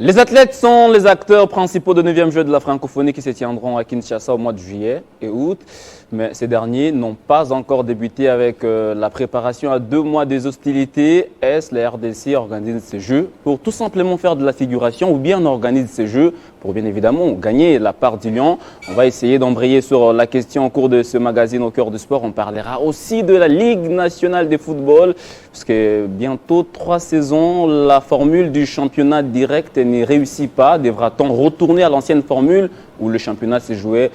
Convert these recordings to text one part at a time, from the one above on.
Les athlètes sont les acteurs principaux de 9e jeu de la francophonie qui se tiendront à Kinshasa au mois de juillet et août. Mais ces derniers n'ont pas encore débuté avec la préparation à 2 mois des hostilités. Est-ce la RDC organise ces jeux pour tout simplement faire de la figuration ou bien on organise ces jeux pour bien évidemment gagner la part du lion? On va essayer d'embrayer sur la question au cours de ce magazine Au cœur du sport. On parlera aussi de la Ligue nationale de football parce que bientôt 3 saisons, la formule du championnat direct ne réussit pas. Devra-t-on retourner à l'ancienne formule où le championnat s'est joué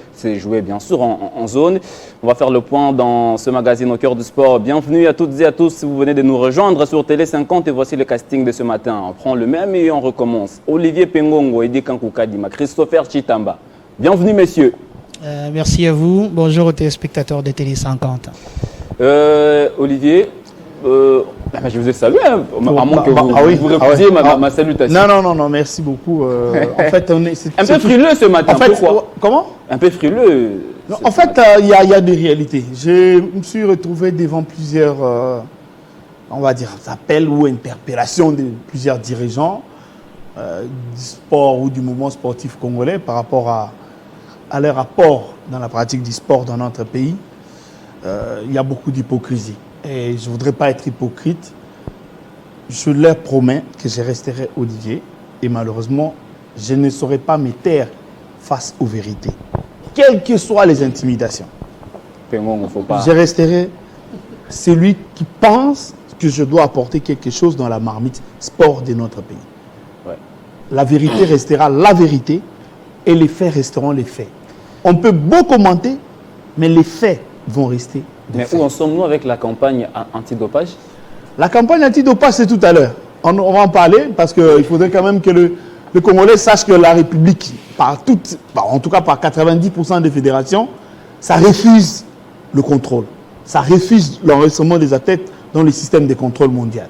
bien sûr en zone? On va faire le point dans ce magazine Au cœur du sport. Bienvenue à toutes et à tous si vous venez de nous rejoindre sur Télé 50 et voici le casting de ce matin. On prend le même et on recommence. Olivier Pengongo, Edi Kankoukadima, Christopher Chitamba. Bienvenue messieurs. Merci à vous. Bonjour aux téléspectateurs de Télé 50. Olivier, je vous ai salué, hein, à moins que vous refusiez ma salutation. Non, merci beaucoup. En fait, un peu frileux ce matin, en fait, pourquoi? Comment? Un peu frileux. Non, en fait, il y a des réalités. Je me suis retrouvé devant plusieurs, on va dire, appels ou interpellations de plusieurs dirigeants du sport ou du mouvement sportif congolais par rapport à leur apport dans la pratique du sport dans notre pays. Il y a beaucoup d'hypocrisie. Et je ne voudrais pas être hypocrite. Je leur promets que je resterai Olivier. Et malheureusement, je ne saurais pas me taire face aux vérités. Quelles que soient les intimidations. Je resterai celui qui pense que je dois apporter quelque chose dans la marmite sport de notre pays. Ouais. La vérité restera la vérité et les faits resteront les faits. On peut beau commenter, mais les faits vont rester. Mais où en sommes-nous avec la campagne antidopage? La campagne antidopage, c'est tout à l'heure. On va en parler parce qu'il faudrait quand même que le Congolais sache que la République, en tout cas par 90% des fédérations, ça refuse le contrôle. Ça refuse l'enregistrement des athlètes dans le système de contrôle mondial.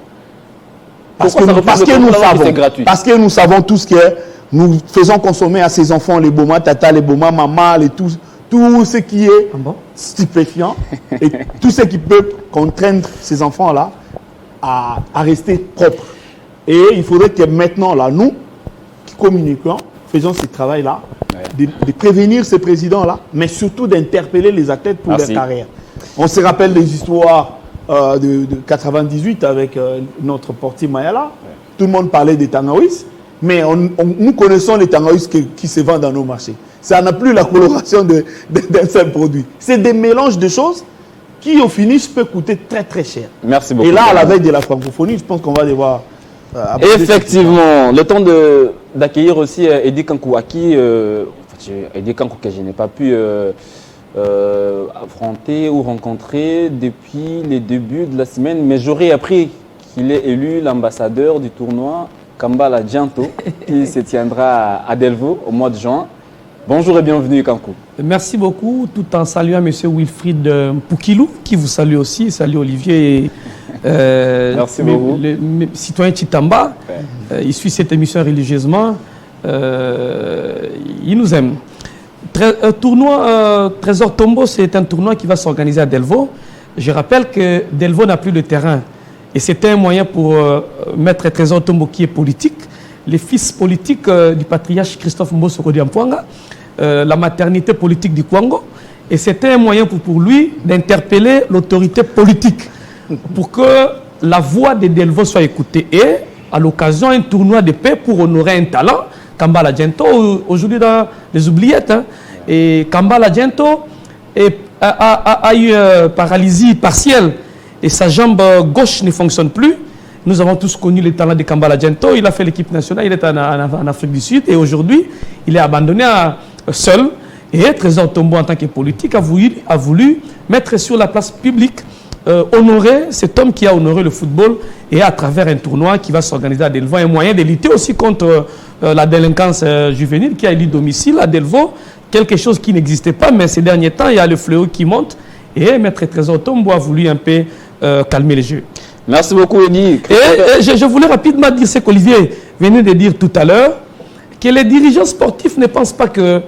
Parce que nous savons tous que nous faisons consommer à ces enfants les boma tata, les boma mama, tout ce qui est stupéfiant et tout ce qui peut contraindre ces enfants-là à rester propres. Et il faudrait que maintenant, là, nous, qui communiquons, faisons ce travail-là, de prévenir ces présidents-là, mais surtout d'interpeller les athlètes pour leur carrière. On se rappelle des histoires de 98 avec notre portier Mayala. Tout le monde parlait des Tangaouis, mais nous connaissons les Tangaouis qui se vendent dans nos marchés. Ça n'a plus la coloration d'un seul produit. C'est des mélanges de choses qui, au finish, peut coûter très très cher. Merci beaucoup. Et là, à la veille de la francophonie, je pense qu'on va devoir... Effectivement, le temps d'accueillir aussi Edi Kankouaki, Edi Kankou que je n'ai pas pu affronter ou rencontrer depuis les débuts de la semaine, mais j'aurais appris qu'il est élu l'ambassadeur du tournoi Kambala Dianto qui se tiendra à Delvaux au mois de juin. Bonjour et bienvenue Kankou. Merci beaucoup, tout en saluant M. Wilfried Poukilou, qui vous salue aussi, salut Olivier. Merci beaucoup. Le citoyen Chitamba, il suit cette émission religieusement, il nous aime. Tournoi Trésor Tombo, c'est un tournoi qui va s'organiser à Delvaux. Je rappelle que Delvaux n'a plus de terrain et c'était un moyen pour mettre Trésor Tombo qui est politique. Les fils politiques du patriarche Christophe Mbosso Kodiampouanga, la maternité politique du Kwango. Et c'était un moyen pour lui d'interpeller l'autorité politique pour que la voix de Delvaux soit écoutée. Et à l'occasion, un tournoi de paix pour honorer un talent, Kambala Dianto, aujourd'hui dans les oubliettes. Hein. Et Kambala Dianto a eu paralysie partielle et sa jambe gauche ne fonctionne plus. Nous avons tous connu les talents de Kambala Dianto. Il a fait l'équipe nationale, il est en Afrique du Sud et aujourd'hui, il est abandonné seul. Et Trésor Tombo, en tant que politique, a voulu mettre sur la place publique, honorer cet homme qui a honoré le football et à travers un tournoi qui va s'organiser à Delvaux, un moyen de lutter aussi contre la délinquance juvénile qui a élu domicile à Delvaux, quelque chose qui n'existait pas, mais ces derniers temps, il y a le fléau qui monte et Maître Trésor Tombo a voulu un peu calmer les jeux. Merci beaucoup, Edi. Et je voulais rapidement dire ce qu'Olivier venait de dire tout à l'heure, que les dirigeants sportifs ne pensent pas qu'ils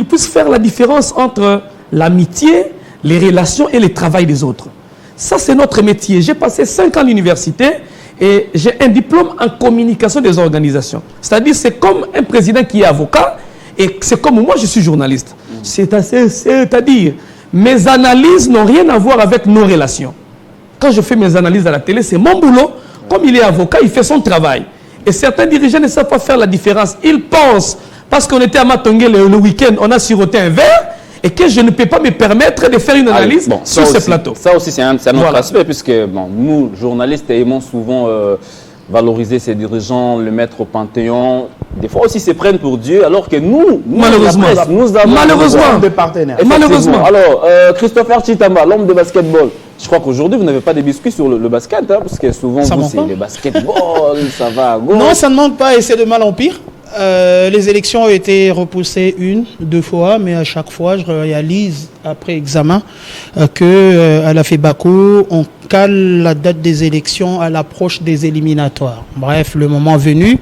puissent faire la différence entre l'amitié, les relations et le travail des autres. Ça, c'est notre métier. J'ai passé 5 ans à l'université Et j'ai un diplôme en communication des organisations. C'est-à-dire, c'est comme un président qui est avocat et c'est comme moi, je suis journaliste. C'est-à-dire, mes analyses n'ont rien à voir avec nos relations. Quand je fais mes analyses à la télé, c'est mon boulot. Comme il est avocat, il fait son travail. Et certains dirigeants ne savent pas faire la différence. Ils pensent, parce qu'on était à Matongé le week-end, on a siroté un verre, et que je ne peux pas me permettre de faire une analyse sur ces plateaux. Ça aussi, c'est un autre aspect, puisque nous, journalistes, aimons souvent valoriser ces dirigeants, le mettre au panthéon. Des fois aussi, se prennent pour Dieu, alors que nous, malheureusement, la presse, nous avons des partenaires. Malheureusement. Alors, Christopher Chitamba, l'homme de basketball. Je crois qu'aujourd'hui, vous n'avez pas de biscuits sur le basket, hein, parce que souvent, vous, c'est le basketball, ça va à gauche. Non, ça ne manque pas et c'est de mal en pire. Les élections ont été repoussées 1, 2 fois, mais à chaque fois, je réalise, après examen, qu'à la FEBACO, on cale la date des élections à l'approche des éliminatoires. Bref, le moment venu,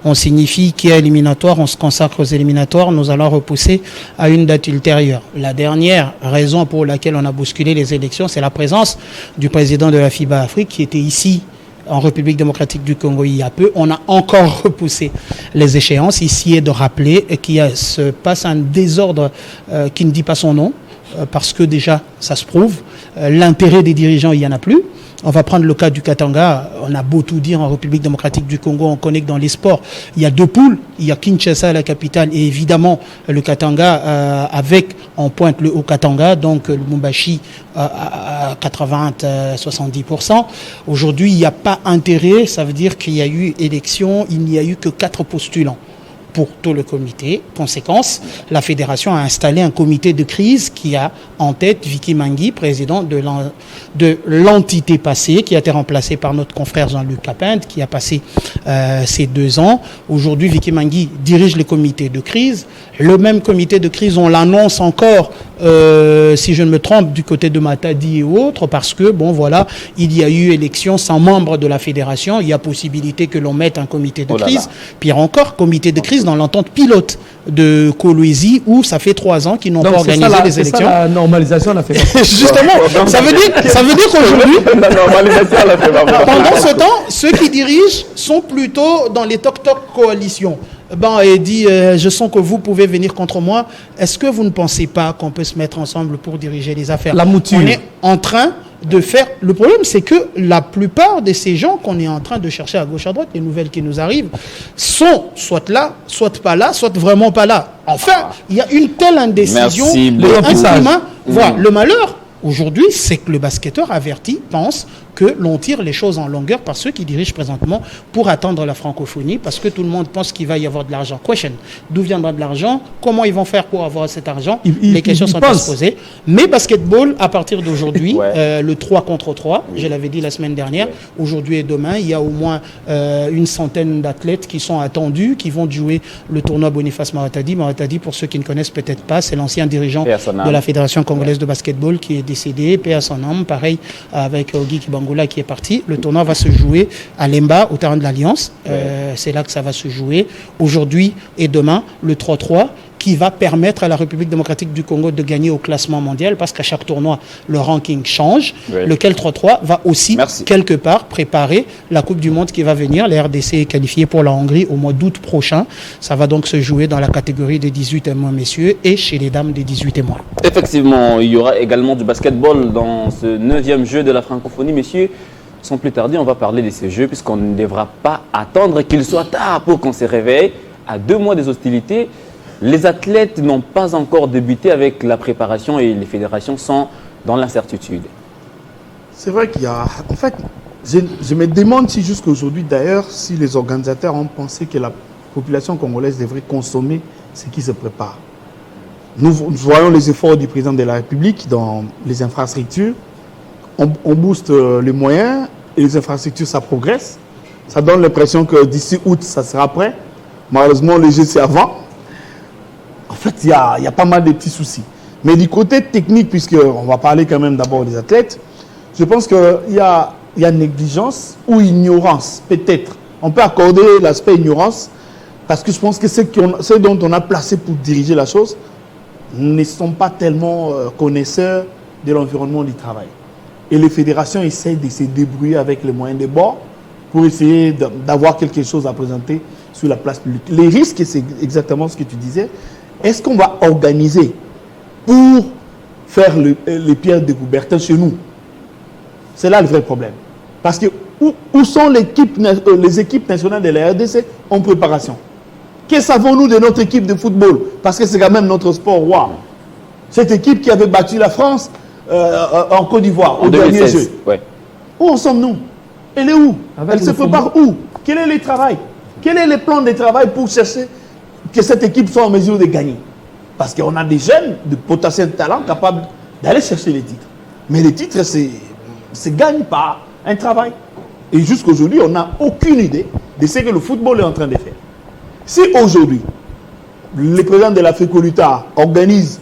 on signifie qu'il y a éliminatoire, on se consacre aux éliminatoires, nous allons repousser à une date ultérieure. La dernière raison pour laquelle on a bousculé les élections, c'est la présence du président de la FIBA Afrique qui était ici en République démocratique du Congo il y a peu. On a encore repoussé les échéances. Ici est de rappeler qu'il se passe un désordre qui ne dit pas son nom, parce que déjà, ça se prouve. L'intérêt des dirigeants, il n'y en a plus. On va prendre le cas du Katanga. On a beau tout dire en République démocratique du Congo, on connaît que dans les sports, il y a 2 poules. Il y a Kinshasa, la capitale, et évidemment le Katanga avec en pointe le Haut-Katanga, donc le Lubumbashi à 80-70%. Aujourd'hui, il n'y a pas intérêt. Ça veut dire qu'il y a eu élection, il n'y a eu que 4 postulants pour tout le comité. Conséquence, la fédération a installé un comité de crise qui a en tête Vicky Mangui, président de l'entité passée, qui a été remplacé par notre confrère Jean-Luc Capinte, qui a passé ces 2 ans. Aujourd'hui, Vicky Mangui dirige le comité de crise. Le même comité de crise, on l'annonce encore, si je ne me trompe, du côté de Matadi et autres, parce que, bon, voilà, il y a eu élection sans membre de la fédération. Il y a possibilité que l'on mette un comité de crise. Pire encore, comité de crise dans l'entente pilote de Kolwezi, où ça fait 3 ans qu'ils n'ont pas organisé les élections. C'est ça la normalisation, la fédération. Justement, ça veut dire qu'aujourd'hui, La normalisation, la fait pas. pendant ce temps, ceux qui dirigent sont plutôt dans les toc-toc coalitions. Et dit, je sens que vous pouvez venir contre moi. Est-ce que vous ne pensez pas qu'on peut se mettre ensemble pour diriger les affaires? La mouture. On est en train de faire... Le problème, c'est que la plupart de ces gens qu'on est en train de chercher à gauche, à droite, les nouvelles qui nous arrivent, sont soit là, soit pas là, soit vraiment pas là. Enfin, il y a une telle indécision. Merci beaucoup. Un climat. Voilà, le malheur, aujourd'hui, c'est que le basketteur averti pense que l'on tire les choses en longueur par ceux qui dirigent présentement pour attendre la francophonie, parce que tout le monde pense qu'il va y avoir de l'argent. Question, d'où viendra de l'argent? Comment ils vont faire pour avoir cet argent? Les questions sont à se poser. Mais basketball, à partir d'aujourd'hui, le 3 contre 3, je l'avais dit la semaine dernière, aujourd'hui et demain, il y a au moins une centaine d'athlètes qui sont attendus, qui vont jouer le tournoi Boniface Maratadi. Maratadi, pour ceux qui ne connaissent peut-être pas, c'est l'ancien dirigeant de la Fédération congolaise de basketball qui est décédé, paix à son âme, pareil avec Ogi Kibangola qui est parti. Le tournoi va se jouer à Lemba, au terrain de l'Alliance. C'est là que ça va se jouer aujourd'hui et demain, le 3-3, qui va permettre à la République démocratique du Congo de gagner au classement mondial, parce qu'à chaque tournoi, le ranking change. Lequel 3-3 va aussi, quelque part, préparer la Coupe du Monde qui va venir. La RDC est qualifiée pour la Hongrie au mois d'août prochain. Ça va donc se jouer dans la catégorie des 18 et moins, messieurs, et chez les dames des 18 et moins. Effectivement, il y aura également du basketball dans ce 9e jeu de la francophonie, messieurs. Sans plus tarder, on va parler de ces jeux, puisqu'on ne devra pas attendre qu'il soit tard pour qu'on se réveille. À 2 mois des hostilités, les athlètes n'ont pas encore débuté avec la préparation et les fédérations sont dans l'incertitude. C'est vrai qu'il y a... En fait, je me demande si jusqu'à aujourd'hui, d'ailleurs, si les organisateurs ont pensé que la population congolaise devrait consommer ce qui se prépare. Nous voyons les efforts du président de la République dans les infrastructures. On booste les moyens et les infrastructures, ça progresse. Ça donne l'impression que d'ici août, ça sera prêt. Malheureusement, le jeu, c'est avant. En fait, il y a pas mal de petits soucis. Mais du côté technique, puisqu'on va parler quand même d'abord des athlètes, je pense qu'il y a négligence ou ignorance, peut-être. On peut accorder l'aspect ignorance, parce que je pense que ceux dont on a placé pour diriger la chose ne sont pas tellement connaisseurs de l'environnement du travail. Et les fédérations essayent de se débrouiller avec les moyens de bord pour essayer d'avoir quelque chose à présenter sur la place publique. Les risques, c'est exactement ce que tu disais. Est-ce qu'on va organiser pour faire les pierres découvertes chez nous? C'est là le vrai problème. Parce que où sont les équipes nationales de la RDC en préparation? Que savons-nous de notre équipe de football? Parce que c'est quand même notre sport roi. Cette équipe qui avait battu la France en Côte d'Ivoire au dernier jeu. Ouais. Où en sommes-nous? Elle est où? Avec Elle se prépare où? Quel est le travail? Quel est le plan de travail pour chercher que cette équipe soit en mesure de gagner? Parce qu'on a des jeunes de potentiel talent capables d'aller chercher les titres. Mais les titres, c'est gagne par un travail. Et jusqu'aujourd'hui, on n'a aucune idée de ce que le football est en train de faire. Si aujourd'hui, le président de l'Afrique-Luta organise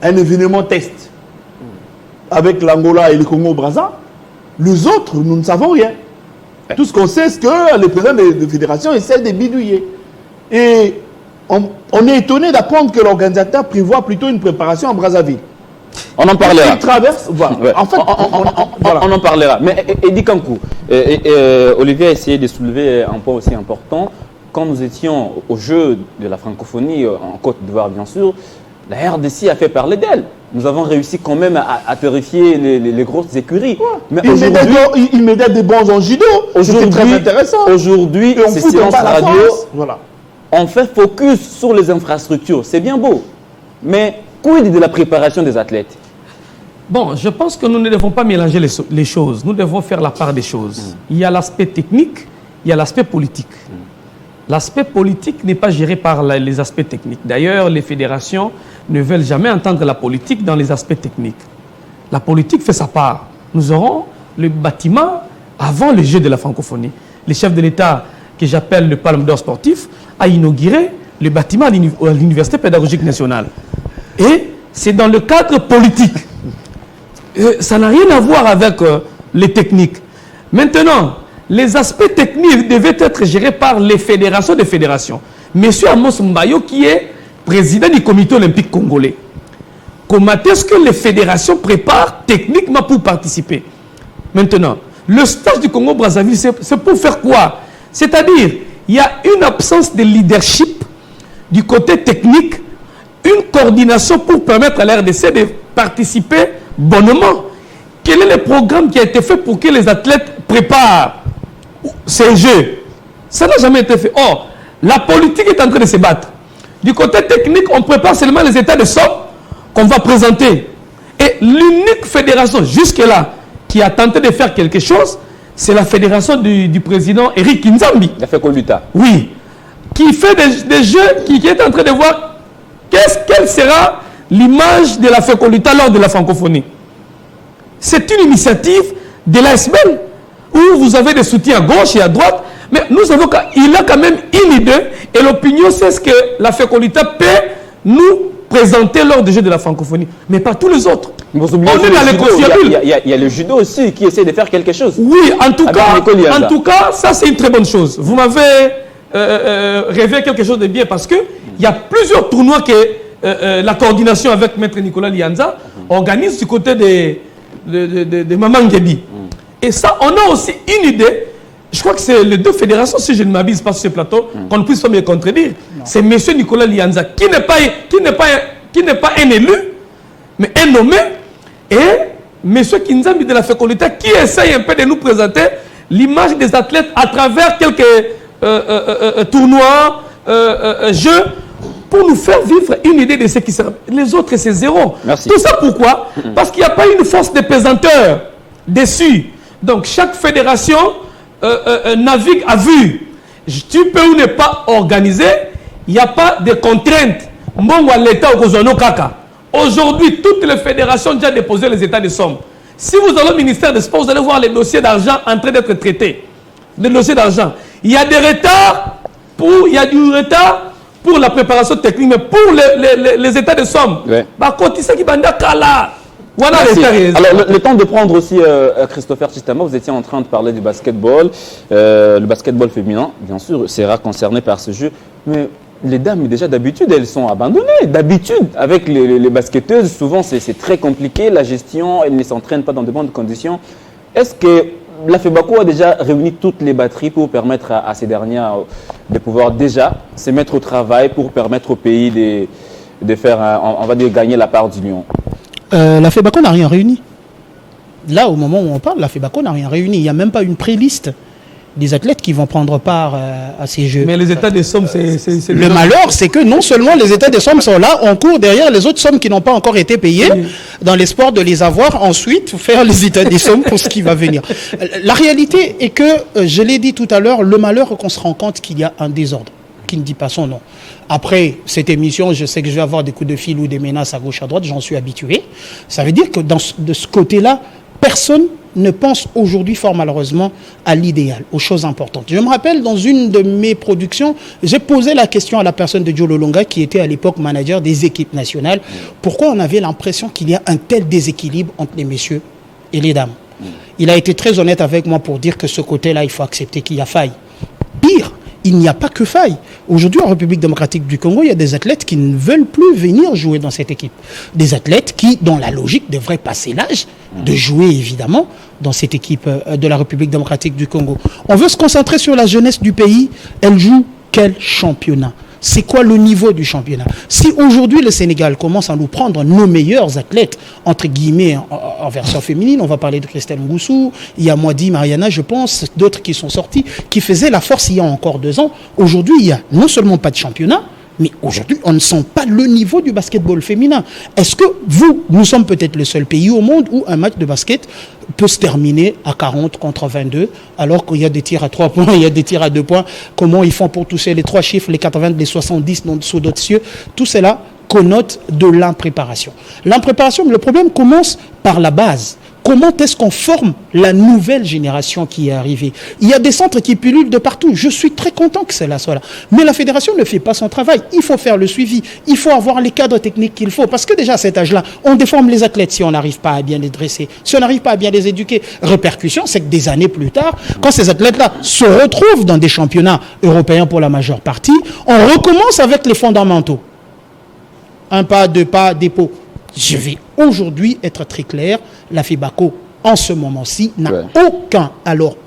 un événement test avec l'Angola et le Congo-Brazza, les autres, nous ne savons rien. Tout ce qu'on sait, c'est que les présidents de fédération essaient de bidouiller. Et on est étonné d'apprendre que l'organisateur prévoit plutôt une préparation en Brazzaville. On en parlera. Il traverse, voilà. Ouais. En fait, voilà. On en parlera. Mais Eddie Kankou, Olivier a essayé de soulever un point aussi important. Quand nous étions au jeu de la francophonie en Côte d'Ivoire, bien sûr, la RDC a fait parler d'elle. Nous avons réussi quand même à terrifier les grosses écuries. Ouais. Mais il m'aidait des bons en judo. C'était très intéressant. Aujourd'hui, c'est Silence Radio. Voilà. On fait focus sur les infrastructures. C'est bien beau. Mais quid de la préparation des athlètes? Bon, je pense que nous ne devons pas mélanger les choses. Nous devons faire la part des choses. Il y a l'aspect technique, il y a l'aspect politique. L'aspect politique n'est pas géré par les aspects techniques. D'ailleurs, les fédérations ne veulent jamais entendre la politique dans les aspects techniques. La politique fait sa part. Nous aurons le bâtiment avant les Jeux de la francophonie. Le chef de l'État, que j'appelle le Palme d'Or sportif, a inauguré le bâtiment à l'Université pédagogique nationale. Et c'est dans le cadre politique. Ça n'a rien à voir avec les techniques. Maintenant, les aspects techniques devaient être gérés par les fédérations des fédérations. Monsieur Amos Mbayo, qui est président du comité olympique congolais, comment est-ce que les fédérations préparent techniquement pour participer? Maintenant, le stage du Congo-Brazzaville, c'est pour faire quoi? C'est-à-dire, il y a une absence de leadership du côté technique, une coordination pour permettre à la RDC de participer bonnement. Quel est le programme qui a été fait pour que les athlètes préparent ces jeux? Ça n'a jamais été fait. Or, la politique est en train de se battre. Du côté technique, on prépare seulement les états de somme qu'on va présenter. Et l'unique fédération jusque-là qui a tenté de faire quelque chose, c'est la fédération du président Eric Kinzambi. La Fécoluta. Oui. Qui fait des jeux, qui est en train de voir quelle sera l'image de la Fécoluta lors de la francophonie. C'est une initiative de l'ASBL où vous avez des soutiens à gauche et à droite, mais nous savons qu'il a quand même une idée et l'opinion, c'est ce que la Fécoluta peut nous présenter lors des Jeux de la francophonie, mais pas tous les autres. On est dans les conciliabules. Il y a le judo aussi qui essaie de faire quelque chose. Oui, en tout cas, ça c'est une très bonne chose. Vous m'avez rêvé quelque chose de bien parce qu'il y a plusieurs tournois que la coordination avec Maître Nicolas Lianza organise du côté de Maman Ngebi. Et ça, on a aussi une idée. Je crois que c'est les deux fédérations, si je ne m'abuse pas sur ce plateau, qu'on ne puisse pas me contredire. C'est M. Nicolas Lianza, qui n'est pas un élu, mais un nommé, et M. Kinzambi de la Fécoluta, qui essaye un peu de nous présenter l'image des athlètes à travers quelques tournois, jeux, pour nous faire vivre une idée de ce qui sera. Les autres, c'est zéro. Merci. Tout ça pourquoi? Parce qu'il n'y a pas une force de pesanteur dessus. Donc, chaque fédération navigue à vue. Tu peux ou ne pas organiser, il n'y a pas de contraintes. Aujourd'hui, toutes les fédérations ont déjà déposé les états de somme. Si vous allez au ministère des Sports, vous allez voir les dossiers d'argent en train d'être traités. Les dossiers d'argent. Il y a du retard pour la préparation technique, mais pour les états de somme. Ouais. Voilà. Alors, le temps de prendre aussi Christopher Chitama, vous étiez en train de parler du basketball. Le basketball féminin, bien sûr, sera concerné par ce jeu. Mais les dames, déjà d'habitude, elles sont abandonnées. D'habitude, avec les basketteuses, souvent c'est très compliqué. La gestion, elles ne s'entraînent pas dans de bonnes conditions. Est-ce que la FEBACO a déjà réuni toutes les batteries pour permettre à ces dernières de pouvoir déjà se mettre au travail pour permettre au pays de faire, on va dire, gagner la part d'union. La FEBACO n'a rien réuni. Là, au moment où on parle, la FEBACO n'a rien réuni. Il n'y a même pas une pré-liste des athlètes qui vont prendre part à ces Jeux. Mais les états des sommes, c'est le malheur, c'est que non seulement les états des sommes sont là, on court derrière les autres sommes qui n'ont pas encore été payées, dans l'espoir de les avoir ensuite, faire les états des sommes pour ce qui va venir. La réalité est que, je l'ai dit tout à l'heure, le malheur qu'on se rend compte qu'il y a un désordre, qui ne dit pas son nom. Après cette émission, je sais que je vais avoir des coups de fil ou des menaces à gauche, à droite, j'en suis habitué. Ça veut dire que de ce côté-là, personne ne pense aujourd'hui fort malheureusement à l'idéal, aux choses importantes. Je me rappelle, dans une de mes productions, j'ai posé la question à la personne de Joe Lolonga, qui était à l'époque manager des équipes nationales, pourquoi on avait l'impression qu'il y a un tel déséquilibre entre les messieurs et les dames. Il a été très honnête avec moi pour dire que ce côté-là, il faut accepter qu'il y a faille. Pire, il n'y a pas que faille. Aujourd'hui, en République démocratique du Congo, il y a des athlètes qui ne veulent plus venir jouer dans cette équipe. Des athlètes qui, dans la logique, devraient passer l'âge de jouer, évidemment, dans cette équipe de la République démocratique du Congo. On veut se concentrer sur la jeunesse du pays. Elle joue quel championnat? C'est quoi le niveau du championnat? Si aujourd'hui le Sénégal commence à nous prendre nos meilleurs athlètes, entre guillemets, en version féminine, on va parler de Christelle Ngoussou, il y a Moadi, Mariana, je pense, d'autres qui sont sortis, qui faisaient la force il y a encore 2 ans. Aujourd'hui, il n'y a non seulement pas de championnat, mais aujourd'hui, on ne sent pas le niveau du basketball féminin. Est-ce que nous sommes peut-être le seul pays au monde où un match de basket peut se terminer à 40 contre 22, alors qu'il y a des tirs à 3 points, il y a des tirs à 2 points. Comment ils font pour toucher les 3 chiffres, les 80, les 70 sous d'autres cieux? Tout cela connote de l'impréparation. L'impréparation, le problème commence par la base. Comment est-ce qu'on forme la nouvelle génération qui est arrivée? Il y a des centres qui pullulent de partout. Je suis très content que cela soit là. Mais la fédération ne fait pas son travail. Il faut faire le suivi. Il faut avoir les cadres techniques qu'il faut. Parce que déjà à cet âge-là, on déforme les athlètes si on n'arrive pas à bien les dresser, si on n'arrive pas à bien les éduquer. Répercussion, c'est que des années plus tard, quand ces athlètes-là se retrouvent dans des championnats européens pour la majeure partie, on recommence avec les fondamentaux. 1 pas, 2 pas, dépôt. Je vais aujourd'hui être très clair, la FEBACO, en ce moment-ci, n'a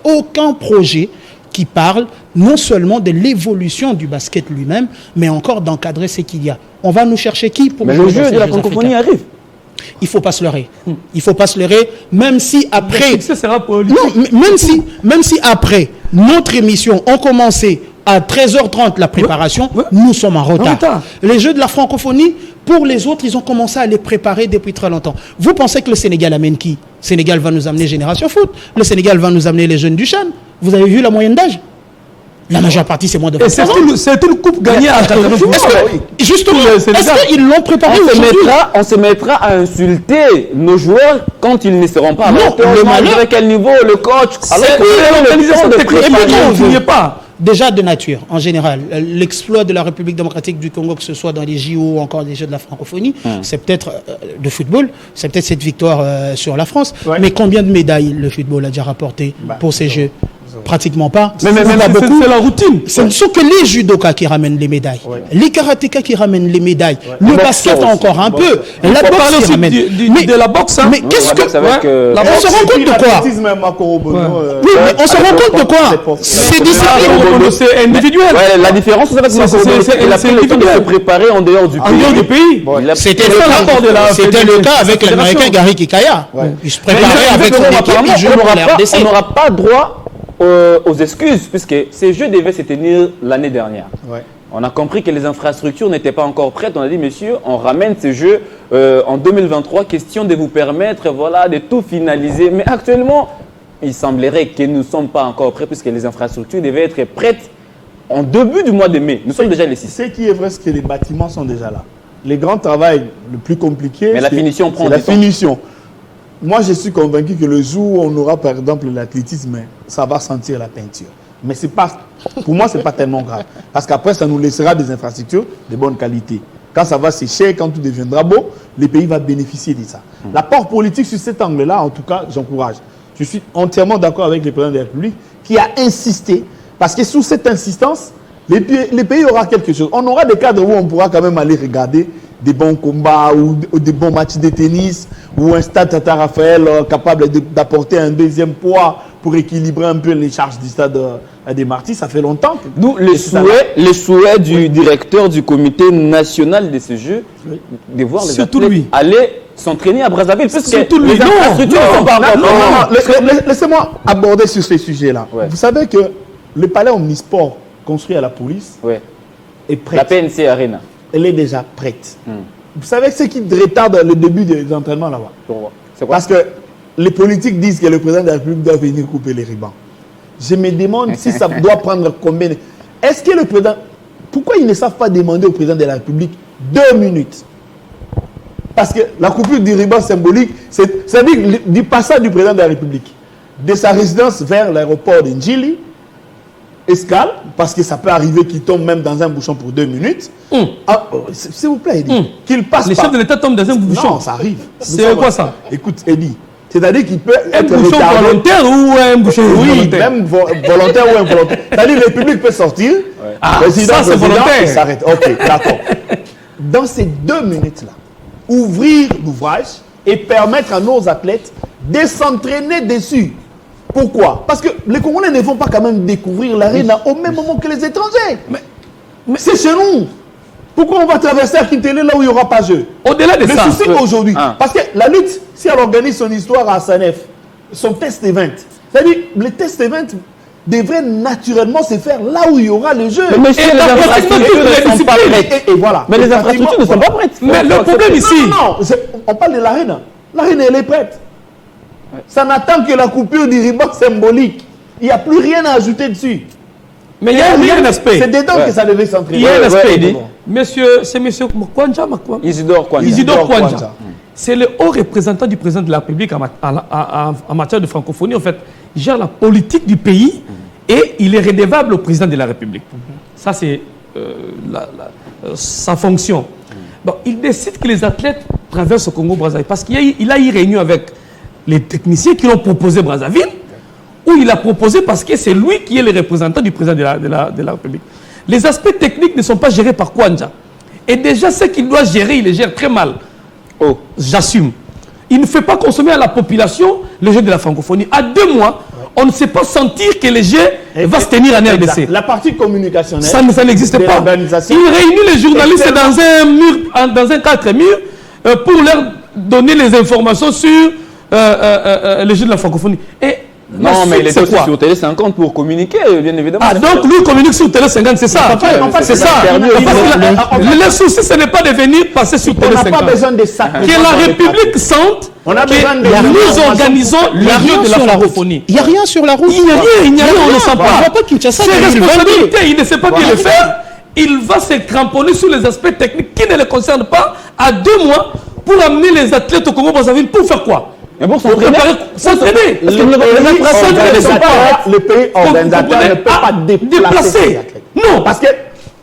aucun projet qui parle non seulement de l'évolution du basket lui-même, mais encore d'encadrer ce qu'il y a. On va nous chercher qui pour... Mais le jeu de la francophonie arrive. Il ne faut pas se leurrer. Il ne faut pas se leurrer, même si après... Ça sera politique. Non, même si après notre émission, on commençait à 13h30 la préparation, nous sommes en retard. Les Jeux de la francophonie, pour les autres, ils ont commencé à les préparer depuis très longtemps. Vous pensez que le Sénégal amène qui? Le Sénégal va nous amener Génération Foot. Le Sénégal va nous amener les jeunes du Chan. Vous avez vu la moyenne d'âge? La majeure partie, c'est moins de 20 ans. C'est une coupe gagnée à 80%. Justement, est-ce qu'ils l'ont préparé aujourd'hui? On se mettra à insulter nos joueurs quand ils ne seront pas. Non, le malheur... À quel niveau le coach? Alors que l'organisation technique, vous n'y pas. Déjà de nature, en général, l'exploit de la République démocratique du Congo, que ce soit dans les JO ou encore les Jeux de la francophonie, c'est peut-être de football, c'est peut-être cette victoire sur la France. Ouais. Mais combien de médailles le football a déjà rapporté pour ces Jeux? Pratiquement pas. Mais c'est la routine. Ce ne sont que les judokas qui ramènent les médailles. Ouais. Les karatékas qui ramènent les médailles. Ouais. Le basket encore un peu. La boxe qui ramène. De la boxe. Mais qu'est-ce que... On se rend compte de quoi? Oui, mais on se rend compte de quoi? C'est discipline. C'est individuel. La différence, c'est qu'il a pris le temps de se préparer en dehors du pays. C'était le cas avec l'Américain Gary Kikaya. Il se préparait avec son équipe. Il jouait pour la RDC. On n'aura pas droit aux excuses, puisque ces Jeux devaient se tenir l'année dernière. Ouais. On a compris que les infrastructures n'étaient pas encore prêtes. On a dit, messieurs, on ramène ces Jeux en 2023, question de vous permettre de tout finaliser. Mais actuellement, il semblerait que nous ne sommes pas encore prêts, puisque les infrastructures devaient être prêtes en début du mois de mai. Nous sommes déjà les 6. Ce qui est vrai, c'est que les bâtiments sont déjà là. Les grands travail, le plus compliqué, mais la finition prend la finition. Moi, je suis convaincu que le jour où on aura, par exemple, l'athlétisme, ça va sentir la peinture. Mais c'est pas, pour moi, ce n'est pas tellement grave. Parce qu'après, ça nous laissera des infrastructures de bonne qualité. Quand ça va sécher, quand tout deviendra beau, le pays va bénéficier de ça. L'apport politique sur cet angle-là, en tout cas, j'encourage. Je suis entièrement d'accord avec le président de la République qui a insisté. Parce que sous cette insistance, le pays aura quelque chose. On aura des cadres où on pourra quand même aller regarder des bons combats ou des bons matchs de tennis ou un stade Tata Raphaël capable d'apporter un deuxième poids pour équilibrer un peu les charges du stade des Martyrs. Ça fait longtemps. D'où les souhaits du directeur du comité national de ce jeu de voir les athlètes aller s'entraîner à Brazzaville. Surtout lui. Laissez-moi aborder sur ces sujets-là. Ouais. Vous savez que le palais Omnisport construit à la police est prêt. La PNC Arena. Elle est déjà prête. Vous savez ce qui retarde le début des entraînements là-bas? C'est quoi? Parce que les politiques disent que le président de la République doit venir couper les rubans. Je me demande si ça doit prendre combien. Est-ce que le président... Pourquoi ils ne savent pas demander au président de la République 2 minutes? Parce que la coupure du ruban symbolique, c'est-à-dire du passage du président de la République, de sa résidence vers l'aéroport de Njili, escale, parce que ça peut arriver qu'il tombe même dans un bouchon pour 2 minutes. S'il vous plaît, Eddie, qu'il passe. Les chefs de l'État tombent dans un bouchon. Non, ça arrive. C'est quoi ça? Écoute, Eddie, c'est-à-dire qu'il peut un être bouchon retardé. volontaire ou un bouchon volontaire? Même volontaire ou involontaire. C'est-à-dire que le public peut sortir, ça c'est volontaire. Et s'arrête. Ok, d'accord. Dans ces 2 minutes-là, ouvrir l'ouvrage et permettre à nos athlètes de s'entraîner dessus. Pourquoi? Parce que les Congolais ne vont pas quand même découvrir l'arène au même moment que les étrangers. Mais c'est chez nous. Pourquoi on va traverser à Kintelé là où il n'y aura pas de jeu? Au-delà de ça. Le souci aujourd'hui, parce que la lutte, si elle organise son histoire à Sanef, son test event, c'est-à-dire les test events devraient naturellement se faire là où il y aura le jeu. Mais les infrastructures ne sont pas prêtes. Et voilà. Mais les infrastructures ne sont pas prêtes. Mais le problème ici... Non, on parle de l'arène. L'arène, elle est prête. Ça n'attend que la coupure du ruban symbolique. Il n'y a plus rien à ajouter dessus. Mais il y a un aspect. C'est dedans que ça devait s'entraîner. Il y a un aspect. C'est monsieur Kwanja. Isidore Kwanja. C'est le haut représentant du président de la République en matière de francophonie. En fait, il gère la politique du pays et il est redevable au président de la République. Ça, c'est sa fonction. Bon, il décide que les athlètes traversent au Congo-Brazzaville parce qu'il a eu réunion avec les techniciens qui l'ont proposé Brazzaville, où il a proposé parce que c'est lui qui est le représentant du président de la République. Les aspects techniques ne sont pas gérés par Kwanja. Et déjà, ce qu'il doit gérer, il les gère très mal. Oh, j'assume. Il ne fait pas consommer à la population le jeu de la francophonie. À 2 mois, on ne sait pas sentir que le jeu va se tenir en RDC. La partie communicationnelle, ça n'existe pas. Il réunit les journalistes dans un mur, dans un 4 murs, pour leur donner les informations sur le jeu de la francophonie. Et non, mais il est aussi sur Télé 50 pour communiquer, bien évidemment. Donc lui communique sur Télé 50, c'est ça. C'est ça. Le souci, ce n'est pas de venir passer sur Télé 50. On n'a pas besoin de ça. Que la République sente que nous organisons le jeu de la francophonie. Il n'y a rien sur la route. Il n'y a rien, on ne sait pas. On ne voit pas Kinshasa. C'est responsabilité, il ne sait pas bien le faire. Il va se cramponner sur les aspects techniques qui ne le concernent pas à 2 mois pour amener les athlètes au Congo-Brazzaville pour faire quoi? Mais bon, s'entraîner. Parce que le pays organisateur ne peut pas déplacer. Non. Parce que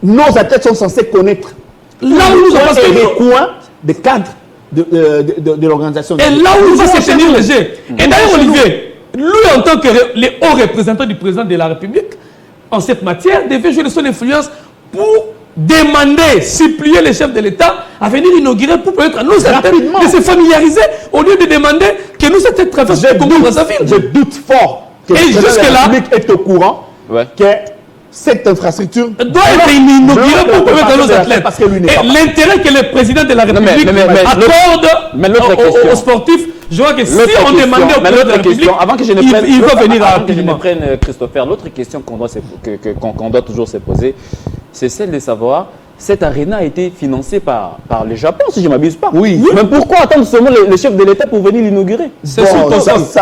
nos athlètes sont censés connaître là où nous avons les coins des cadres de l'organisation. Et là où il va se tenir le jeu. Et d'ailleurs, Olivier, lui, en tant que le haut représentant du président de la République, en cette matière, devait jouer de son influence pour demander, supplier les chefs de l'État à venir inaugurer pour permettre à nos athlètes de se familiariser au lieu de demander que nous athlètes traversent le Congo-Brazzaville. Je doute fort que le président de la République est au courant que cette infrastructure doit être inaugurée pour permettre à nos athlètes. Et l'intérêt que le président de la République accorde aux sportifs, je vois que si on demandait au président de la République, il va venir rapidement. Christopher, l'autre question qu'on doit toujours se poser, c'est celle de savoir, cette aréna a été financée par le Japon, si je ne m'abuse pas. Oui. Mais pourquoi attendre seulement le chef de l'État pour venir l'inaugurer? Ça,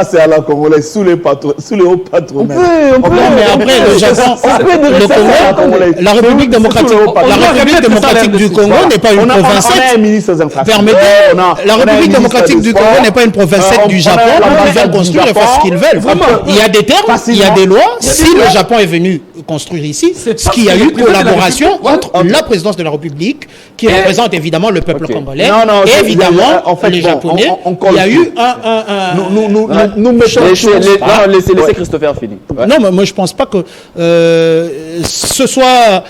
c'est à la Congolais, sous les hauts patronats. On peut, mais après, le Japon, la République démocratique du Congo n'est pas une province. On a un ministre des infrastructures. La République démocratique du Congo n'est pas une province du Japon. Ils veulent construire et faire ce qu'ils veulent. Il y a des termes, il y a des lois. Si le Japon est venu construire ici, ce qu'il y a eu collaboration entre la présidence de la République, qui représente évidemment le peuple congolais, et évidemment les Japonais. Il y a eu nous mettons... Laissez Christopher finir. Non, mais moi je pense pas que ce soit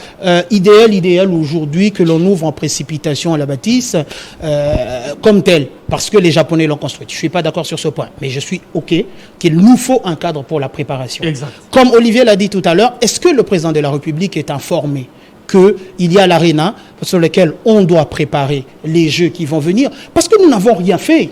idéal aujourd'hui que l'on ouvre en précipitation à la bâtisse comme tel. parce que les Japonais l'ont construite. Je ne suis pas d'accord sur ce point, mais je suis OK qu'il nous faut un cadre pour la préparation. Exact. Comme Olivier l'a dit tout à l'heure, est-ce que le président de la République est informé qu'il y a l'ARENA sur lequel on doit préparer les Jeux qui vont venir? Parce que nous n'avons rien fait.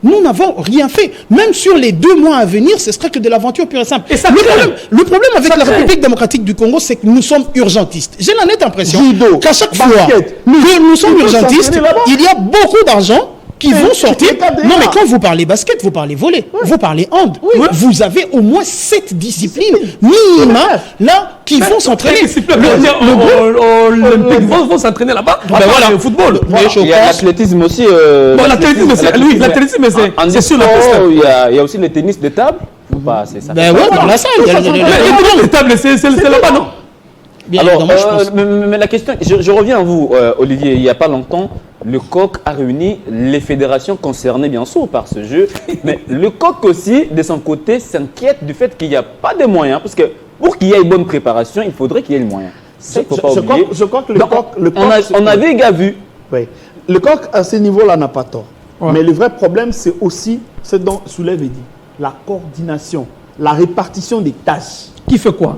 Nous n'avons rien fait. Même sur les 2 mois à venir, ce serait que de l'aventure pure et simple. Et ça le problème avec la République démocratique du Congo, c'est que nous sommes urgentistes. J'ai la nette impression qu'à chaque fois que nous sommes urgentistes, il y a beaucoup d'argent qui vont sortir. Non, mais quand vous parlez basket, vous parlez volley, vous parlez hand. Vous avez au moins 7 disciplines minimum là qui vont s'entraîner. Olympiques vont s'entraîner là-bas. Voilà, le football. Il y a l'athlétisme aussi. Bon, l'athlétisme, c'est sur la piste. Il y a aussi le tennis de table. Ben ouais, dans la salle. Le tennis de table, c'est là-bas, non? Alors, mais la question, je reviens à vous, Olivier. Il n'y a pas longtemps, le COC a réuni les fédérations concernées, bien sûr, par ce jeu. Mais le COC aussi, de son côté, s'inquiète du fait qu'il n'y a pas de moyens. Parce que pour qu'il y ait une bonne préparation, il faudrait qu'il y ait le moyen. Ça, il ne faut pas oublier. Je crois que le COC... On avait déjà vu. Oui. Le COC, à ce niveau-là, n'a pas tort. Ouais. Mais le vrai problème, c'est aussi ce dont Soulève dit. La coordination, la répartition des tâches. Qui fait quoi?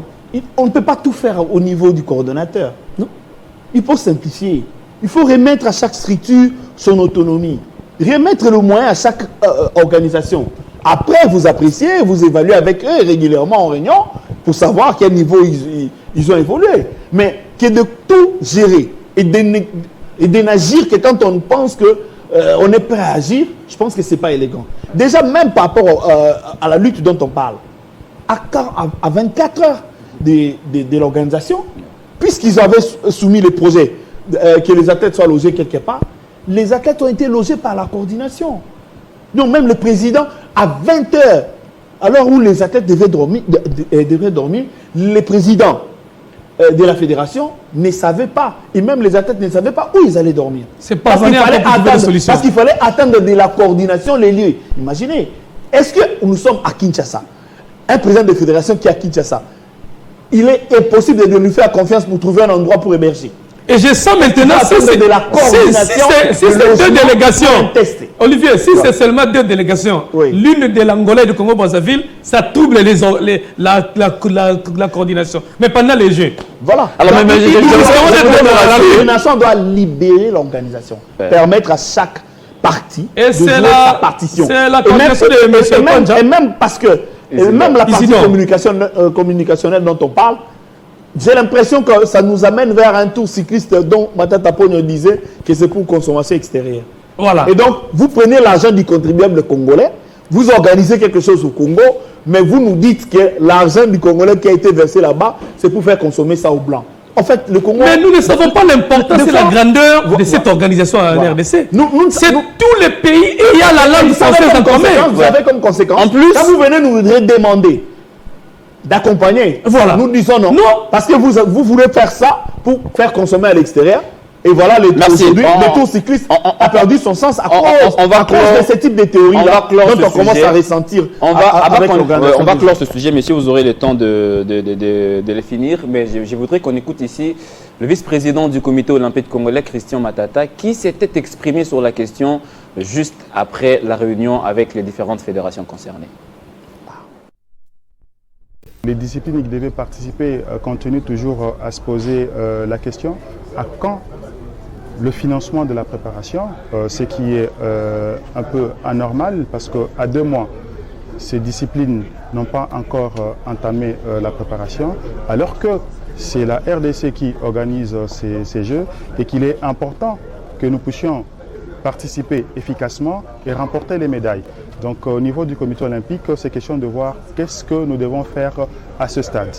On ne peut pas tout faire au niveau du coordonnateur. Non. Il faut simplifier. Il faut remettre à chaque structure son autonomie. Remettre le moyen à chaque organisation. Après, vous appréciez, vous évaluez avec eux régulièrement en réunion pour savoir à quel niveau ils ont évolué. Mais que de tout gérer et de n'agir que quand on pense qu'on est prêt à agir, je pense que ce n'est pas élégant. Déjà, même par rapport à la lutte dont on parle, à 24 heures de l'organisation, puisqu'ils avaient soumis les projets, que les athlètes soient logés quelque part, les athlètes ont été logés par la coordination. Donc même le président, à 20 heures, à l'heure où les athlètes devaient dormir, les présidents de la fédération ne savaient pas, et même les athlètes ne savaient pas où ils allaient dormir. C'est pas parce qu'il fallait attendre de la coordination les lieux. Imaginez, est-ce que nous sommes à Kinshasa, un président de fédération qui est à Kinshasa, il est impossible de lui faire confiance pour trouver un endroit pour héberger. Et je sens maintenant, si c'est de la coordination, si c'est 2 délégations, Olivier, si c'est seulement 2 délégations, l'une de l'Angola et du Congo-Brazzaville, ça trouble la coordination. Mais pendant les Jeux. Voilà. Alors, la coordination doit libérer l'organisation, permettre à chaque partie de jouer sa partition. C'est la coordination de M. Et même parce que, même la partie communicationnelle dont on parle, j'ai l'impression que ça nous amène vers un tour cycliste dont Matata Pogno disait que c'est pour consommation extérieure. Voilà. Et donc, vous prenez l'argent du contribuable congolais, vous organisez quelque chose au Congo, mais vous nous dites que l'argent du Congolais qui a été versé là-bas, c'est pour faire consommer ça aux Blancs. En fait, le Congo... Mais nous ne savons pas l'importance et la grandeur de cette organisation en RDC. C'est tous les pays et il y a la langue française en commun. Vous avez comme conséquence, en plus, quand vous venez nous demander d'accompagner, voilà. Nous disons non. Parce que vous voulez faire ça pour faire consommer à l'extérieur. Et voilà, le tour cycliste a perdu son sens à cause de ce type de théorie-là dont on commence à ressentir. On va clore ce sujet, messieurs, vous aurez le temps de le finir. Mais je voudrais qu'on écoute ici le vice-président du comité olympique congolais, Christian Matata, qui s'était exprimé sur la question juste après la réunion avec les différentes fédérations concernées. Les disciplines qui devaient participer continuent toujours à se poser la question à quand le financement de la préparation, ce qui est un peu anormal parce qu'à 2 mois, ces disciplines n'ont pas encore entamé la préparation, alors que c'est la RDC qui organise ces Jeux et qu'il est important que nous puissions participer efficacement et remporter les médailles. Donc au niveau du comité olympique, c'est question de voir qu'est-ce que nous devons faire à ce stade.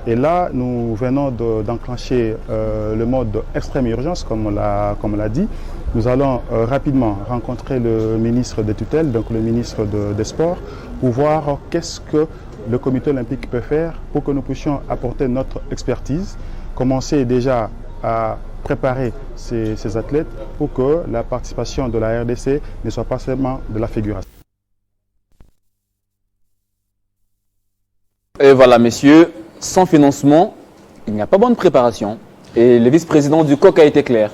Et là, nous venons d'enclencher le mode extrême urgence, comme on l'a dit. Nous allons rapidement rencontrer le ministre des tutelles, donc le ministre des Sports, pour voir qu'est-ce que le comité olympique peut faire pour que nous puissions apporter notre expertise, commencer déjà à préparer ces athlètes pour que la participation de la RDC ne soit pas seulement de la figuration. Et voilà, messieurs, sans financement, il n'y a pas bonne préparation. Et le vice-président du COC a été clair.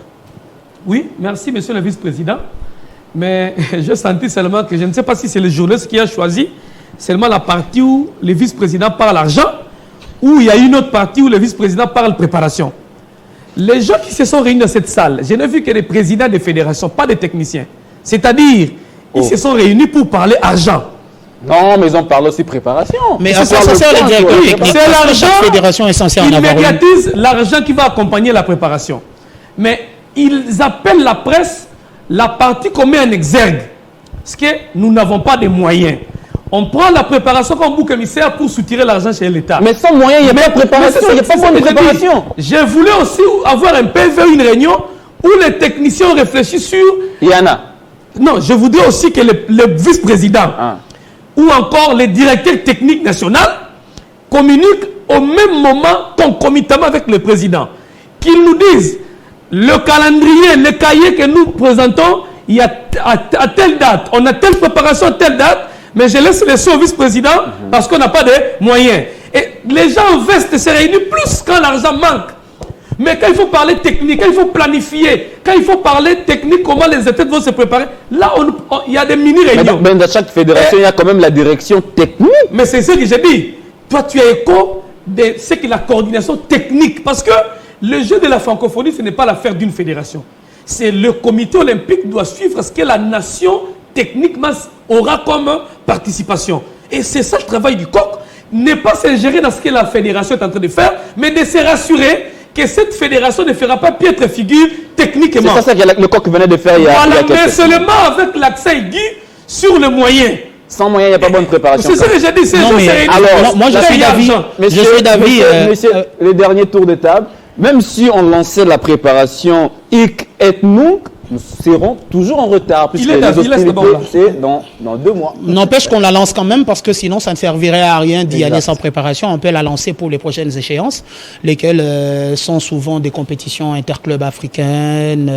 Oui, merci, monsieur le vice-président. Mais j'ai senti seulement que je ne sais pas si c'est le journaliste qui a choisi seulement la partie où le vice-président parle argent, ou il y a une autre partie où le vice-président parle préparation. Les gens qui se sont réunis dans cette salle, je n'ai vu que des présidents des fédérations, pas des techniciens. C'est-à-dire, ils se sont réunis pour parler argent. Non, mais ils en parlent aussi préparation. Mais c'est ça sert les directeurs techniques. C'est l'argent. Chaque fédération est censée en Ils avoir une. médiatisent l'argent qui va accompagner la préparation. Mais ils appellent la presse la partie qu'on met en exergue. Parce que nous n'avons pas de moyens. On prend la préparation comme bouc émissaire pour soutirer l'argent chez l'État. Mais sans moyens, il n'y a pas de préparation. Il n'y a pas de préparation. Je voulais aussi avoir un PV, une réunion où les techniciens réfléchissent sur... Il y en a. Non, je voudrais aussi que le vice-président ou encore les directeurs techniques nationaux communiquent au même moment, concomitamment avec le président. Qu'ils nous disent le calendrier, le cahier que nous présentons, il y a à telle date, on a telle préparation à telle date, mais je laisse les au vice-président parce qu'on n'a pas de moyens. Et les gens en veste se réunissent plus quand l'argent manque. Mais quand il faut parler technique, quand il faut planifier, quand il faut parler technique, comment les athlètes vont se préparer, là, il y a des mini-réunions. Mais dans chaque fédération, il y a quand même la direction technique. Mais c'est ce que j'ai dit. Toi, tu as écho de ce que la coordination technique. Parce que le jeu de la francophonie, ce n'est pas l'affaire d'une fédération. C'est le comité olympique doit suivre ce que la nation techniquement aura comme participation. Et c'est ça le travail du COC. Ne pas s'ingérer dans ce que la fédération est en train de faire, mais de se rassurer que cette fédération ne fera pas piètre figure techniquement. C'est ça que le COC venait de faire il y a quelques mais semaines. seulement avec l'accès aigu sur le moyen. Sans moyens, il n'y a pas bonne préparation. C'est ça que j'ai dit. Non, mais alors, moi, je suis d'avis. Monsieur, le dernier tour de table, même si on lançait la préparation hic et nunc, nous serons toujours en retard, puisque les hostilités, c'est dans 2 mois. N'empêche qu'on la lance quand même, parce que sinon, ça ne servirait à rien d'y aller sans préparation. On peut la lancer pour les prochaines échéances, lesquelles sont souvent des compétitions interclubs africaines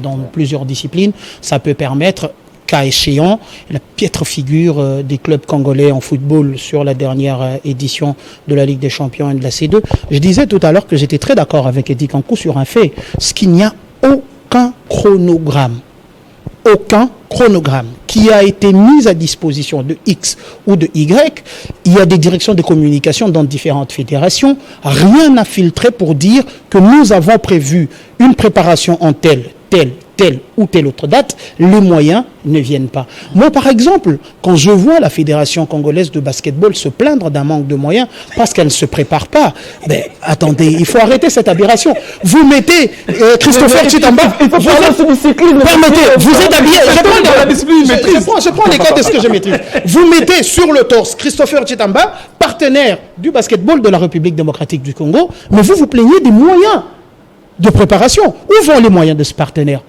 dans plusieurs disciplines. Ça peut permettre, cas échéant, la piètre figure des clubs congolais en football sur la dernière édition de la Ligue des Champions et de la C2. Je disais tout à l'heure que j'étais très d'accord avec Eddie Kankou sur un fait, ce qu'il n'y a aucun chronogramme qui a été mis à disposition de X ou de Y. Il y a des directions de communication dans différentes fédérations. Rien n'a filtré pour dire que nous avons prévu une préparation en telle ou telle autre date. Les moyens ne viennent pas. Moi, par exemple, quand je vois la Fédération congolaise de basketball se plaindre d'un manque de moyens parce qu'elle ne se prépare pas, ben, attendez, il faut arrêter cette aberration. Vous mettez Christopher Chitamba, permettez, vous êtes habillé, je prends les cas de ce que je maîtrise. Vous mettez sur le torse Christopher Chitamba, partenaire du basketball de la République démocratique du Congo, mais vous vous plaignez des moyens de préparation. Où vont les moyens de ce partenaire?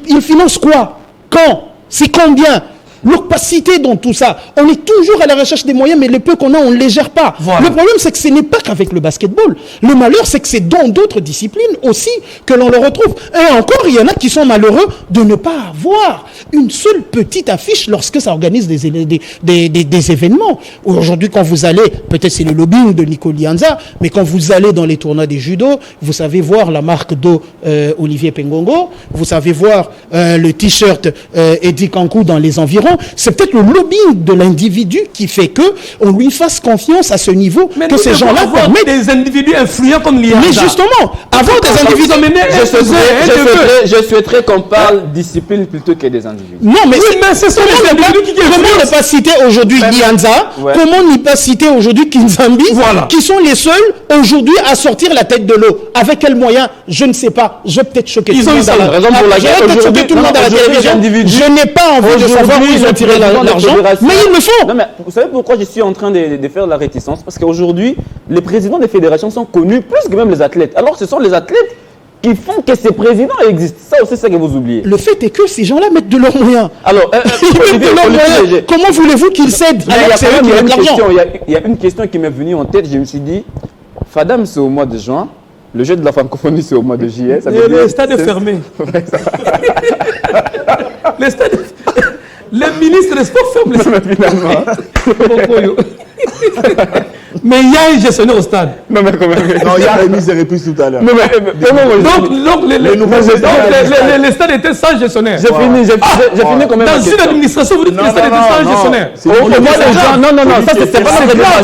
Il finance quoi? Quand? C'est combien? L'opacité dans tout ça. On est toujours à la recherche des moyens, mais le peu qu'on a, on ne les gère pas. Voilà. Le problème, c'est que ce n'est pas qu'avec le basketball. Le malheur, c'est que c'est dans d'autres disciplines aussi que l'on le retrouve. Et encore, il y en a qui sont malheureux de ne pas avoir une seule petite affiche lorsque ça organise des événements. Aujourd'hui, quand vous allez, peut-être c'est le lobbying de Nico Lianza, mais quand vous allez dans les tournois des judo, vous savez voir la marque d'eau Olivier Pengongo, vous savez voir le t-shirt Eddie Kankou dans les environs. C'est peut-être le lobbying de l'individu qui fait que on lui fasse confiance à ce niveau, mais que ces gens-là permettent des individus influents comme Lianza. Mais justement, avoir des individus, je souhaiterais qu'on parle discipline plutôt que des individus. Non, mais c'est ça. Comment ne pas citer aujourd'hui Lianza? Comment ne pas citer aujourd'hui Kinzambi? Qui sont les seuls aujourd'hui à sortir la tête de l'eau? Avec quels moyens? Je ne sais pas. Je vais peut-être choquer tout le monde. Tout le monde à la télévision. Je n'ai pas envie de savoir où ils ont tiré l'argent, mais ils le font. Non, mais vous savez pourquoi je suis en train de faire la réticence? Parce qu'aujourd'hui, les présidents des fédérations sont connus plus que même les athlètes. Alors ce sont les athlètes qui font que ces présidents existent. Ça aussi, c'est ça que vous oubliez. Le fait est que ces gens-là mettent de leurs moyens. Alors, comment voulez-vous qu'ils cèdent alors que c'est eux qui mettent l'argent? Il y a une question qui m'est venue en tête. Je me suis dit, Fadam, c'est au mois de juin. Le jeu de la francophonie, c'est au mois de juillet. Le stade est fermé. Le stade Le ministre des Sports ferme les... Finalement. Mais il y a un gestionnaire au stade. Non, mais quand même. Non, il y a remise et reprise tout à l'heure. Non, Donc, les stades étaient sans gestionnaire. j'ai fini quand même. Dans une administration, vous dites que les stades étaient sans gestionnaire. Non, ça c'est pas notre débat.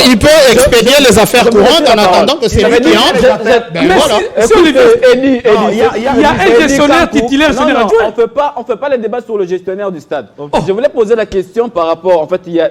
Il peut expédier les affaires courantes en attendant que c'est lui qui entre. Ben voilà. Il y a un gestionnaire titulaire, gestionnaire adjoint. On fait pas les débats sur le gestionnaire du stade. Je voulais poser la question par rapport, en fait, il y a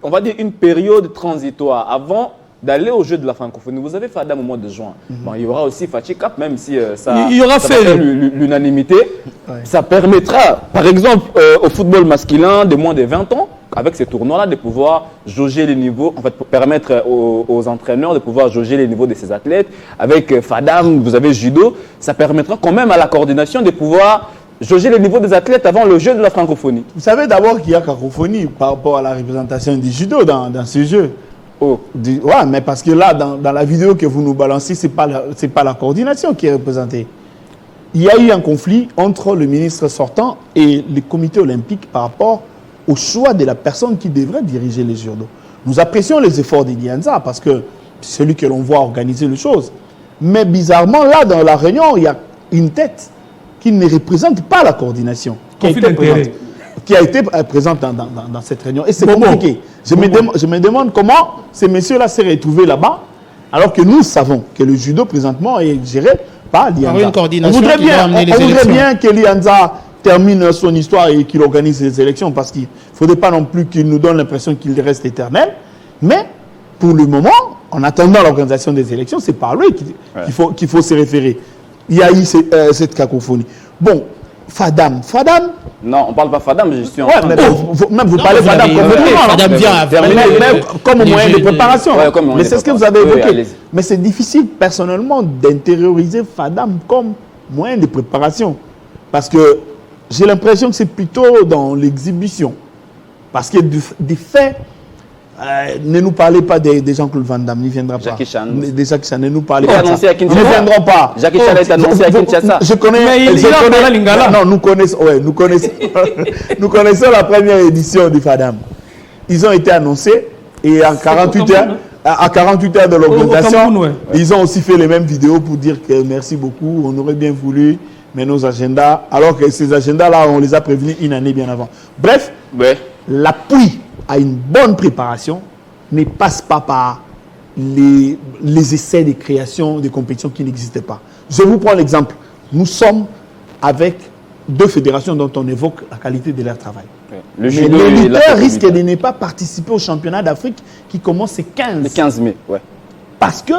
on va dire une période transitoire avant d'aller au jeu de la francophonie. Vous avez Fadam au mois de juin. Bon, il y aura aussi Fatih Cap, même si il y aura ça va faire l'unanimité. Ouais. Ça permettra, par exemple, au football masculin de moins de 20 ans, avec ces tournois-là, de pouvoir jauger les niveaux, en fait, pour permettre aux entraîneurs de pouvoir jauger les niveaux de ces athlètes. Avec Fadam, vous avez judo, ça permettra quand même à la coordination de pouvoir jauger les niveaux des athlètes avant le jeu de la francophonie. Vous savez d'abord qu'il y a cacophonie par rapport à la représentation du judo dans ce jeu. Oh. Ouais, mais parce que là, dans la vidéo que vous nous balancez, c'est pas la coordination qui est représentée. Il y a eu un conflit entre le ministre sortant et le comité olympique par rapport au choix de la personne qui devrait diriger les judo. Nous apprécions les efforts d'Ilianza parce que c'est celui que l'on voit organiser les choses. Mais bizarrement, là, dans la réunion, il y a une tête qui ne représente pas la coordination, qui a été présente dans cette réunion. Et c'est compliqué. Je me demande comment ces messieurs-là s'est retrouvés là-bas, alors que nous savons que le judo présentement est géré par l'Ilianza. On voudrait bien que l'Ilianza termine son histoire et qu'il organise les élections, parce qu'il ne faudrait pas non plus qu'il nous donne l'impression qu'il reste éternel. Mais pour le moment, en attendant l'organisation des élections, c'est par lui qu'il faut se référer. Il y a eu cette cacophonie. Bon, Fadam. Non, on ne parle pas Fadam, je suis en train de... Vous parlez Fadam comme moyen de préparation. Ouais, mais c'est ce que vous avez évoqué. Mais c'est difficile, personnellement, d'intérioriser Fadam comme moyen de préparation. Parce que j'ai l'impression que c'est plutôt dans l'exhibition. Parce que des faits... ne nous parlez pas des Jean-Claude Van Damme, il ne viendra pas. Jackie Chan. Des Jackie Chan, ne nous parlez pas. Ils ne viendront pas. Jackie Chan est annoncé à Kinshasa. Je connais. Non, nous connaissons la première édition du Fadam. Ils ont été annoncés et en 48 heures de l'organisation, ils ont aussi fait les mêmes vidéos pour dire que merci beaucoup, on aurait bien voulu, mais nos agendas, alors que ces agendas-là, on les a prévenus une année bien avant. Bref, l'appui à une bonne préparation ne passe pas par les essais de création de compétitions qui n'existaient pas. Je vous prends l'exemple. Nous sommes avec deux fédérations dont on évoque la qualité de leur travail. Le mais les lutteurs risquent de ne pas participer au championnat d'Afrique qui commence le 15 mai. Ouais. Parce que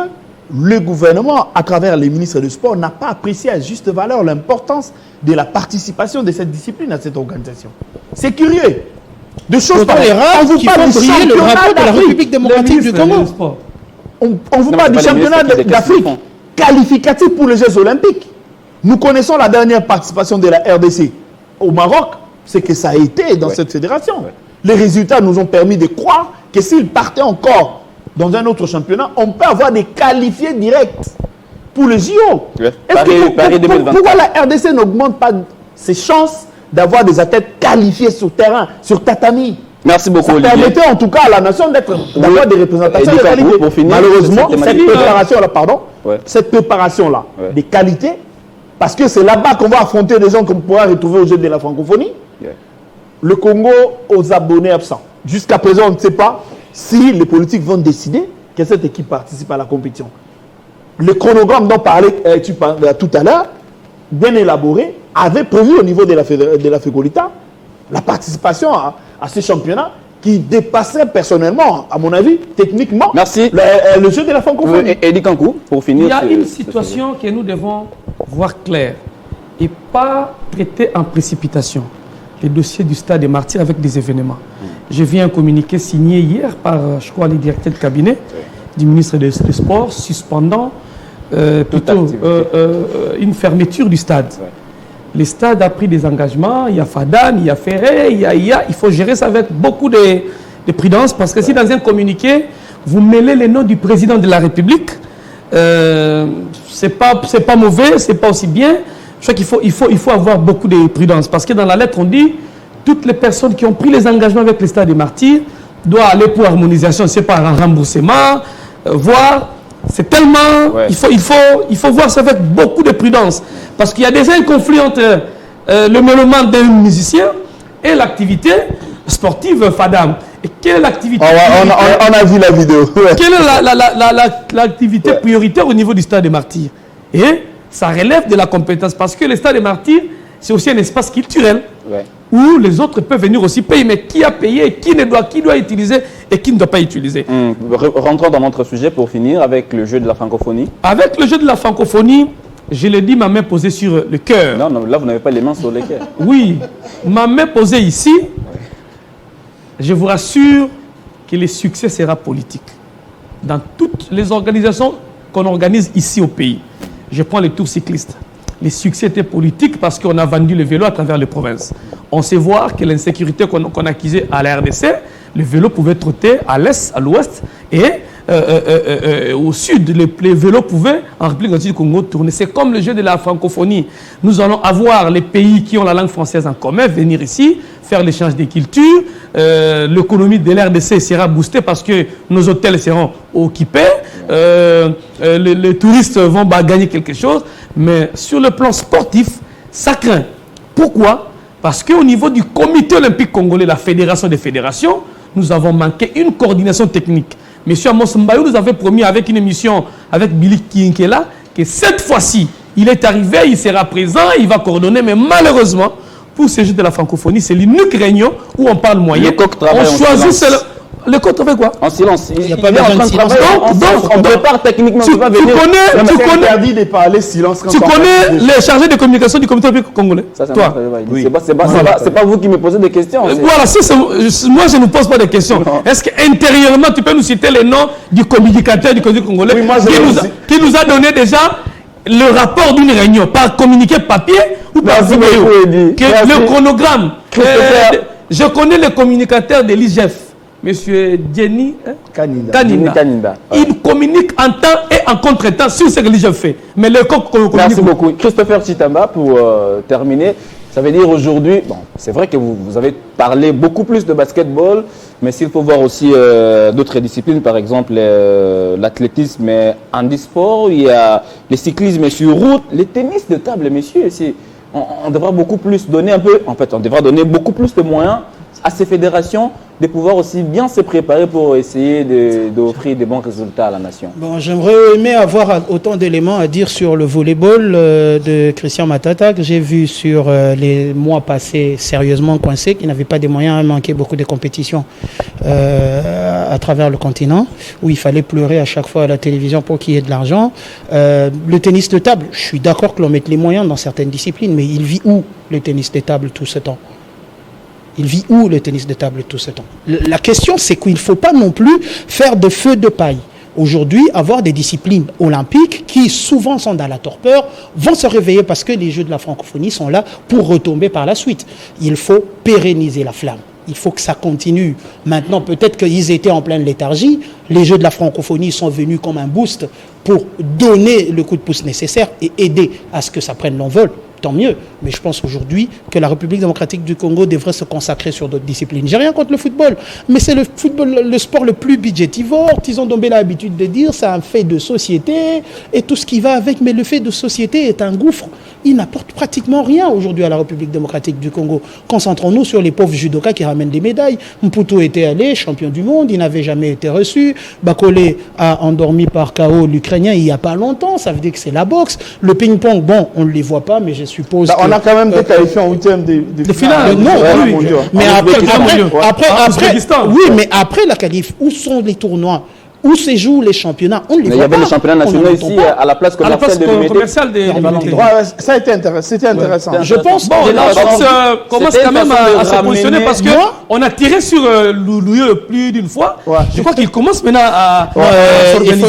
le gouvernement, à travers les ministres du sport, n'a pas apprécié à juste valeur l'importance de la participation de cette discipline à cette organisation. C'est curieux. De choses pareilles. On vous parle du championnat de la République démocratique du Congo. On vous parle du championnat d'Afrique qualificatif pour les Jeux Olympiques. Nous connaissons la dernière participation de la RDC au Maroc, c'est que ça a été dans cette fédération. Les résultats nous ont permis de croire que s'ils partaient encore dans un autre championnat, on peut avoir des qualifiés directs pour les JO. Pourquoi la RDC n'augmente pas ses chances d'avoir des athlètes qualifiés sur terrain, sur tatami? Merci beaucoup, Olivier. Ça permettait en tout cas à la nation d'avoir des représentations de qualité. Malheureusement, cette préparation-là, des qualités, parce que c'est là-bas qu'on va affronter des gens qu'on pourra retrouver au jeu de la francophonie. Le Congo aux abonnés absents. Jusqu'à présent, on ne sait pas si les politiques vont décider que cette équipe participe à la compétition. Le chronogramme dont parlait tout à l'heure, bien élaboré, avait prévu au niveau de la Fécolita la participation à ce championnat qui dépasserait personnellement, à mon avis, techniquement, le jeu de la francophonie. Eddie Kankou, pour finir. Il y a une situation que nous devons voir claire et pas traiter en précipitation les dossiers du Stade des Martyrs avec des événements. Je viens un communiqué signé hier par, je crois, les directeurs de cabinet du ministre des Sports suspendant une fermeture du stade. Le stade a pris des engagements, il y a Fadan, il y a Ferré, il faut gérer ça avec beaucoup de prudence parce que si dans un communiqué, vous mêlez les noms du président de la République, c'est pas mauvais, c'est pas aussi bien. Je crois qu'il faut avoir beaucoup de prudence parce que dans la lettre, on dit toutes les personnes qui ont pris les engagements avec le Stade des Martyrs doit aller pour harmonisation, c'est pas un remboursement, voire c'est tellement... Ouais. Il faut voir ça avec beaucoup de prudence. Parce qu'il y a déjà un conflit entre le mélomane d'un musicien et l'activité sportive FADAM. Et quelle est l'activité On a vu la vidéo. Quelle est l'activité prioritaire au niveau du Stade des Martyrs? Et ça relève de la compétence. Parce que le Stade des Martyrs, c'est aussi un espace culturel. Ouais. Où les autres peuvent venir aussi payer, mais qui a payé, qui doit utiliser et qui ne doit pas utiliser. Rentrons dans notre sujet pour finir avec le jeu de la francophonie. Avec le jeu de la francophonie, je l'ai dit, ma main posée sur le cœur. Non, là vous n'avez pas les mains sur les cœurs. Oui, ma main posée ici, je vous rassure que le succès sera politique. Dans toutes les organisations qu'on organise ici au pays, je prends les tours cyclistes. Le succès était politique parce qu'on a vendu le vélo à travers les provinces. On sait voir que l'insécurité qu'on accusait à la RDC, le vélo pouvait trotter à l'est, à l'ouest et au sud. Les vélos pouvaient, en République du Congo, tourner. C'est comme le jeu de la francophonie. Nous allons avoir les pays qui ont la langue française en commun venir ici, faire l'échange des cultures. L'économie de l'RDC sera boostée parce que nos hôtels seront occupés. Les touristes vont gagner quelque chose. Mais sur le plan sportif, ça craint. Pourquoi? Parce qu'au niveau du comité olympique congolais, la fédération des fédérations, nous avons manqué une coordination technique. Monsieur Amos Mbayou nous avait promis avec une émission avec Billy Kinkela que cette fois-ci, il est arrivé, il sera présent, il va coordonner. Mais malheureusement, pour ce jeu de la francophonie, c'est l'unique réunion où on parle moyen. On choisit le coq travaille quoi? En silence. Il n'y a pas besoin de silence. On prépare techniquement. Tu connais, interdit de parler silence. tu connais les chargés de communication du comité olympique congolais? Ça, toi? Oui. C'est pas vous qui me posez des questions. Voilà, moi je ne pose pas de questions. Est-ce qu'intérieurement, tu peux nous citer les noms du communicateur du comité congolais qui nous a donné déjà le rapport d'une réunion par communiqué papier ou par vidéo? Le chronogramme. Je connais le communicateur de l'IGF. Monsieur Jenny Kanina. Il communique en temps et en contre-temps sur ce que l'IGF fait. Mais le communique... Merci beaucoup. Christopher Chitamba, pour terminer, ça veut dire aujourd'hui, bon, c'est vrai que vous avez parlé beaucoup plus de basketball, mais s'il faut voir aussi d'autres disciplines, par exemple l'athlétisme et handisport, il y a le cyclisme sur route, le tennis de table, messieurs, on devra beaucoup plus donner on devra donner beaucoup plus de moyens à ces fédérations de pouvoir aussi bien se préparer pour essayer d'offrir des bons résultats à la nation. Bon, j'aimerais aimer avoir autant d'éléments à dire sur le volleyball de Christian Matata, que j'ai vu sur les mois passés sérieusement coincé, qui n'avait pas des moyens, il manquait beaucoup de compétitions à travers le continent, où il fallait pleurer à chaque fois à la télévision pour qu'il y ait de l'argent. Le tennis de table, je suis d'accord que l'on mette les moyens dans certaines disciplines, mais il vit où le tennis de table tout ce temps? Il vit où le tennis de table tout ce temps? La question, c'est qu'il ne faut pas non plus faire de feu de paille. Aujourd'hui, avoir des disciplines olympiques qui souvent sont dans la torpeur, vont se réveiller parce que les Jeux de la francophonie sont là pour retomber par la suite. Il faut pérenniser la flamme. Il faut que ça continue. Maintenant, peut-être qu'ils étaient en pleine léthargie. Les Jeux de la francophonie sont venus comme un boost pour donner le coup de pouce nécessaire et aider à ce que ça prenne l'envol. Tant mieux. Mais je pense aujourd'hui que la République démocratique du Congo devrait se consacrer sur d'autres disciplines. J'ai rien contre le football, mais c'est le football, le sport le plus budgétivore. Tison Dombe a l'habitude de dire c'est un fait de société et tout ce qui va avec. Mais le fait de société est un gouffre. Il n'apporte pratiquement rien aujourd'hui à la République démocratique du Congo. Concentrons-nous sur les pauvres judokas qui ramènent des médailles. Mputu était allé, champion du monde, il n'avait jamais été reçu. Bakole a endormi par KO l'Ukrainien il n'y a pas longtemps. Ça veut dire que c'est la boxe. Le ping-pong, bon, on ne les voit pas, mais je suppose on a quand même des qualifiés en huitième de finale. Non, oui. Mais après, oui, mais après la qualif, où sont les tournois? Où se jouent les championnats? On les voit pas. Il y avait les championnats nationaux ici à la place commerciale de l'Humanité. Ça a été intéressant. C'était intéressant. Je pense que la boxe commence quand même à se positionner parce qu'on a tiré sur Louis plus d'une fois. Je crois qu'il commence maintenant à s'organiser.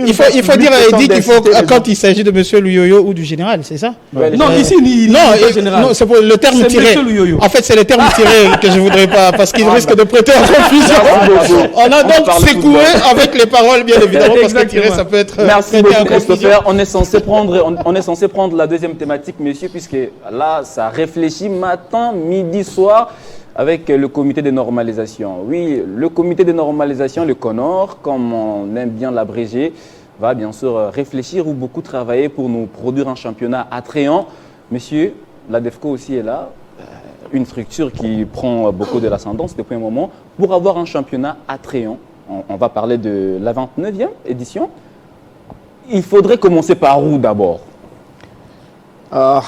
Il faut dire à Eddy qu'il faut, quand il s'agit de M. Louyoyo ou du général, c'est ça? Non, ici, il n'est pas général. Non, c'est pour le terme tiré. En fait, c'est le terme tiré que je ne voudrais pas, parce qu'il risque de prêter en confusion. On a donc secoué avec les paroles, bien évidemment, parce que tirer, ça peut être... Merci beaucoup, Christopher. On est censé prendre la deuxième thématique, messieurs, puisque là, ça réfléchit matin, midi, soir. avec le comité de normalisation. Oui, le comité de normalisation, le CONOR, comme on aime bien l'abréger, va bien sûr réfléchir ou beaucoup travailler pour nous produire un championnat attrayant. Monsieur, la DEFCO aussi est là, une structure qui prend beaucoup de l'ascendance depuis un moment, pour avoir un championnat attrayant. On va parler de la 29e édition. Il faudrait commencer par où d'abord?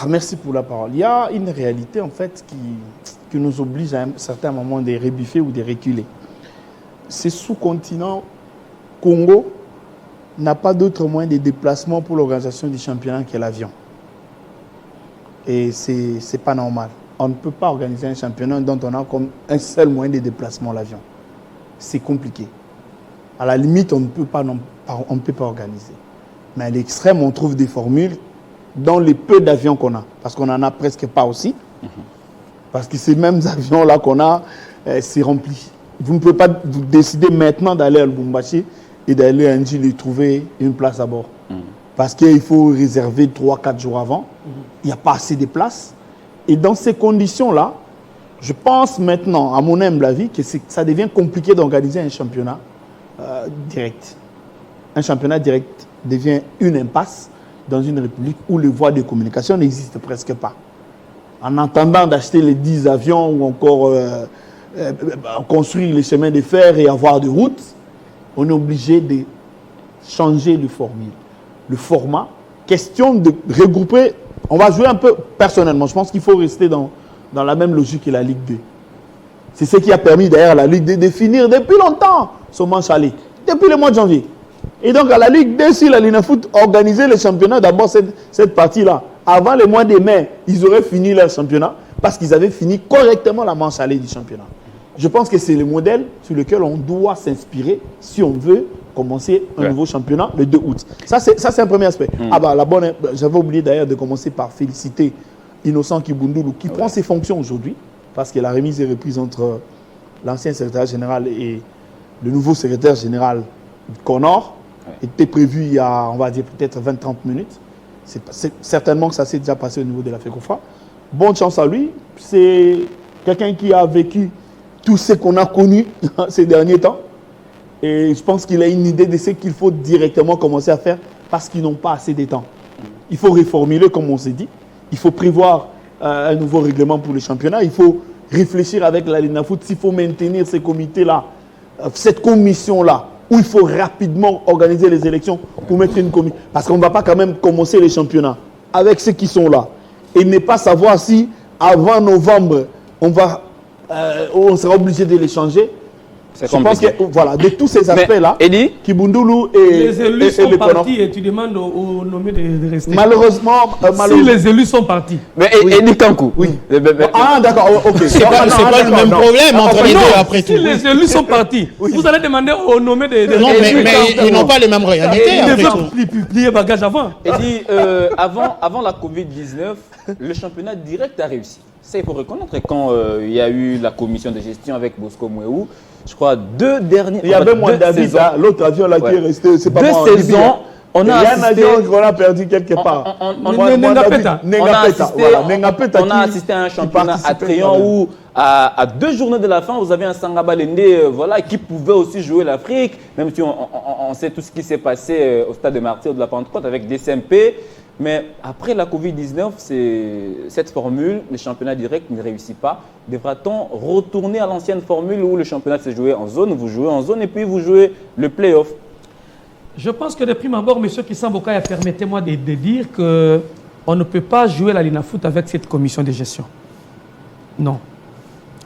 Merci pour la parole. Il y a une réalité en fait qui nous oblige à un certain moment de rebiffer ou de reculer. Ce sous-continent Congo n'a pas d'autre moyen de déplacement pour l'organisation du championnat que l'avion. Et c'est pas normal. On ne peut pas organiser un championnat dont on a comme un seul moyen de déplacement l'avion. C'est compliqué. À la limite, on ne peut pas organiser. Mais à l'extrême, on trouve des formules dans les peu d'avions qu'on a. Parce qu'on n'en a presque pas aussi. Parce que ces mêmes avions-là qu'on a, c'est rempli. Vous ne pouvez pas vous décider maintenant d'aller à Lubumbashi et d'aller à Ndjili et trouver une place à bord. Parce qu'il faut réserver 3-4 jours avant. Il n'y a pas assez de places. Et dans ces conditions-là, je pense maintenant, à mon humble avis, que ça devient compliqué d'organiser un championnat direct. Un championnat direct devient une impasse dans une république où les voies de communication n'existent presque pas. En attendant d'acheter les 10 avions ou encore construire les chemins de fer et avoir des routes, on est obligé de changer le format. Question de regrouper, on va jouer un peu personnellement. Je pense qu'il faut rester dans la même logique que la Ligue 2. C'est ce qui a permis d'ailleurs à la Ligue 2 de finir depuis longtemps son manche aller, depuis le mois de janvier. Et donc à la Ligue 2, si la Linafoot organisait le championnat, d'abord cette partie-là, avant le mois de mai, ils auraient fini leur championnat parce qu'ils avaient fini correctement la manche aller du championnat. Je pense que c'est le modèle sur lequel on doit s'inspirer si on veut commencer un nouveau championnat le 2 août. Ça, c'est un premier aspect. J'avais oublié d'ailleurs de commencer par féliciter Innocent Kibundulu qui prend ses fonctions aujourd'hui parce que la remise est reprise entre l'ancien secrétaire général et le nouveau secrétaire général du CONOR. Était prévu il y a, on va dire, peut-être 20-30 minutes. C'est certainement que ça s'est déjà passé au niveau de la FECOFA. Bonne chance à lui. C'est quelqu'un qui a vécu tout ce qu'on a connu ces derniers temps. Et je pense qu'il a une idée de ce qu'il faut directement commencer à faire parce qu'ils n'ont pas assez de temps. Il faut réformuler, comme on s'est dit. Il faut prévoir un nouveau règlement pour le championnat. Il faut réfléchir avec la Linafoot s'il faut maintenir ces comités-là, cette commission-là, où il faut rapidement organiser les élections pour mettre une commission. Parce qu'on ne va pas quand même commencer les championnats avec ceux qui sont là. Et ne pas savoir si, avant novembre, on sera obligé de les changer. Je pense que, voilà, de tous ces aspects-là, Kibundulu et les élus sont partis et tu demandes aux nommés de rester. Malheureusement, si les élus sont partis. Mais Edi Kankou. Oui. Ah, d'accord, ok. C'est pas le même problème entre les deux après tout. Si les élus sont partis, vous allez demander aux nommés de rester. Non, mais ils n'ont pas les mêmes réalités. Ils devaient plier bagage avant. Edi, avant la Covid-19, le championnat direct a réussi. Ça, il faut reconnaître quand il y a eu la commission de gestion avec Bosco Mouéou. Je crois 2 derniers. Il y avait moins David, l'autre avion là qui est resté. C'est pas 2 saisons. On a assisté. On a perdu quelque part. On a assisté à un championnat attrayant où, à 2 journées de la fin, vous avez un Sangaba Lende qui pouvait aussi jouer l'Afrique, même si on sait tout ce qui s'est passé au stade de Martyrs de la Pentecôte avec DCMP. Mais après la Covid-19, cette formule, le championnat direct ne réussit pas. Devra-t-on retourner à l'ancienne formule où le championnat s'est joué en zone, vous jouez en zone et puis vous jouez le play-off? Je pense que de prime abord, M. Kisambokaya, permettez-moi de dire qu'on ne peut pas jouer la Linafoot avec cette commission de gestion. Non.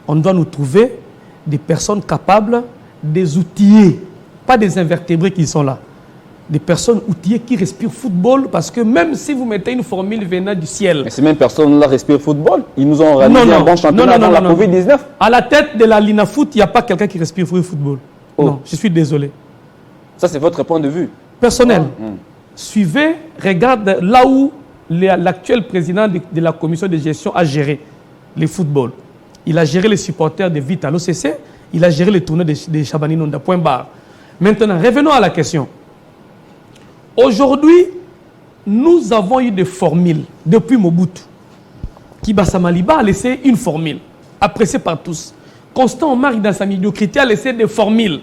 On doit nous trouver des personnes capables, des outillés, pas des invertébrés qui sont là. Des personnes outillées qui respirent football, parce que même si vous mettez une formule venant du ciel... Mais ces mêmes personnes-là respirent football. Ils nous ont réalisé un bon championnat dans la Covid-19. À la tête de la Linafoot, il n'y a pas quelqu'un qui respire football. Oh. Non, je suis désolé. Ça, c'est votre point de vue personnel. Suivez, regarde là où l'actuel président de la commission de gestion a géré le football. Il a géré les supporters de Vita à l'OCC, il a géré les tournois de Chabani Nonda, point barre. Maintenant, revenons à la question. Aujourd'hui, nous avons eu des formules depuis Mobutu. Kibasa Maliba a laissé une formule. apprécié par tous. Constant Omar, dans sa médiocrité, a laissé des formules.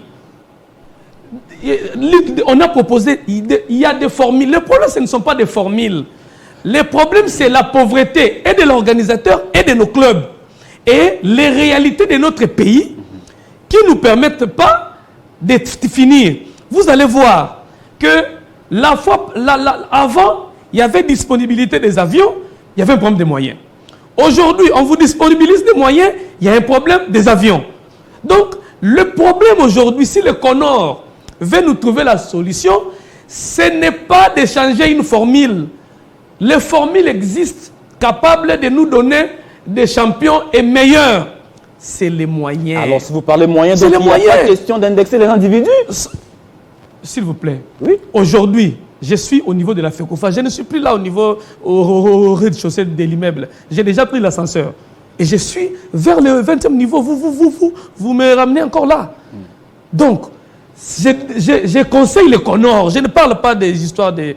On a proposé, il y a des formules. Le problème, ce ne sont pas des formules. Le problème, c'est la pauvreté et de l'organisateur et de nos clubs. Et les réalités de notre pays qui ne nous permettent pas de finir. Vous allez voir que avant, il y avait disponibilité des avions, il y avait un problème de moyens. Aujourd'hui, on vous disponibilise des moyens, il y a un problème des avions. Donc, le problème aujourd'hui, si le CONOR veut nous trouver la solution, ce n'est pas d'échanger une formule. Les formules existent, capables de nous donner des champions et meilleurs. C'est les moyens. Alors, si vous parlez moyens, donc il n'y a pas question d'indexer les individus. S'il vous plaît. Oui. Aujourd'hui, je suis au niveau de la FECOFA. Je ne suis plus là au niveau au rez-de-chaussée de l'immeuble. J'ai déjà pris l'ascenseur. Et je suis vers le 20e niveau. Vous me ramenez encore là. Donc, je conseille le CONOR. Je ne parle pas des histoires des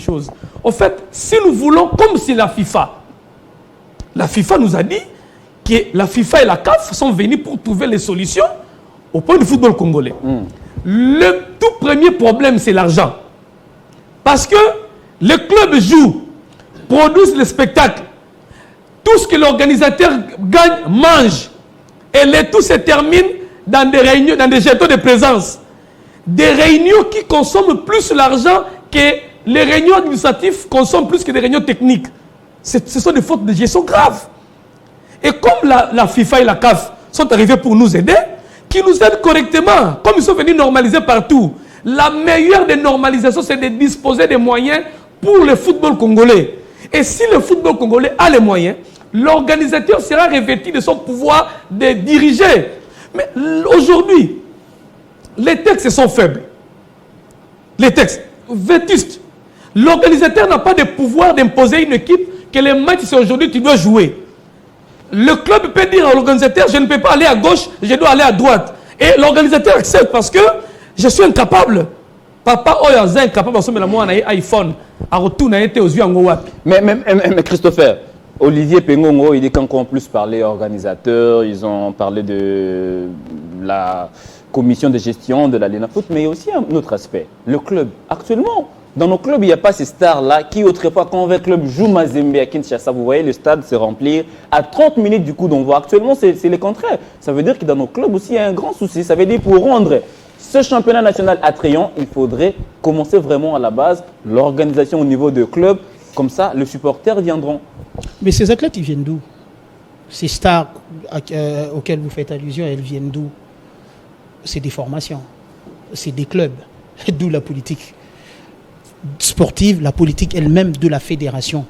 choses. En fait, si nous voulons, comme si la FIFA nous a dit que la FIFA et la CAF sont venus pour trouver les solutions au point du football congolais. Le tout premier problème, c'est l'argent. Parce que les clubs jouent, produisent le spectacle. Tout ce que l'organisateur gagne, mange. Et le tout se termine dans des réunions, dans des jetons de présence. Des réunions qui consomment plus l'argent que les réunions administratives consomment plus que des réunions techniques. Ce sont des fautes de gestion graves. Et comme la FIFA et la CAF sont arrivés pour nous aider, qui nous aident correctement, comme ils sont venus normaliser partout. La meilleure des normalisations, c'est de disposer des moyens pour le football congolais. Et si le football congolais a les moyens, l'organisateur sera revêtu de son pouvoir de diriger. Mais aujourd'hui, les textes sont faibles. Les textes, vétustes. L'organisateur n'a pas de pouvoir d'imposer une équipe que les matchs, c'est aujourd'hui, tu dois jouer. Le club peut dire à l'organisateur, je ne peux pas aller à gauche, je dois aller à droite. Et l'organisateur accepte parce que je suis incapable. Papa, est incapable de me faire un iPhone. À retour, n'a été aux yeux en Wapi. Mais Christopher, Olivier Pengongo, il dit qu'encore plus parler organisateurs, ils ont parlé de la commission de gestion de la Ligue Foot, mais il y a aussi un autre aspect. Le club, actuellement, dans nos clubs, il n'y a pas ces stars-là qui, autrefois, quand un club joue Mazembe à Kinshasa, vous voyez le stade se remplir à 30 minutes du coup d'envoi. Actuellement, c'est le contraire. Ça veut dire que dans nos clubs aussi, il y a un grand souci. Ça veut dire pour rendre ce championnat national attrayant, il faudrait commencer vraiment à la base, l'organisation au niveau de club. Comme ça, les supporters viendront. Mais ces athlètes, ils viennent d'où? Ces stars auxquelles vous faites allusion, elles viennent d'où? C'est des formations, c'est des clubs. D'où la politique sportive, la politique elle-même de la fédération.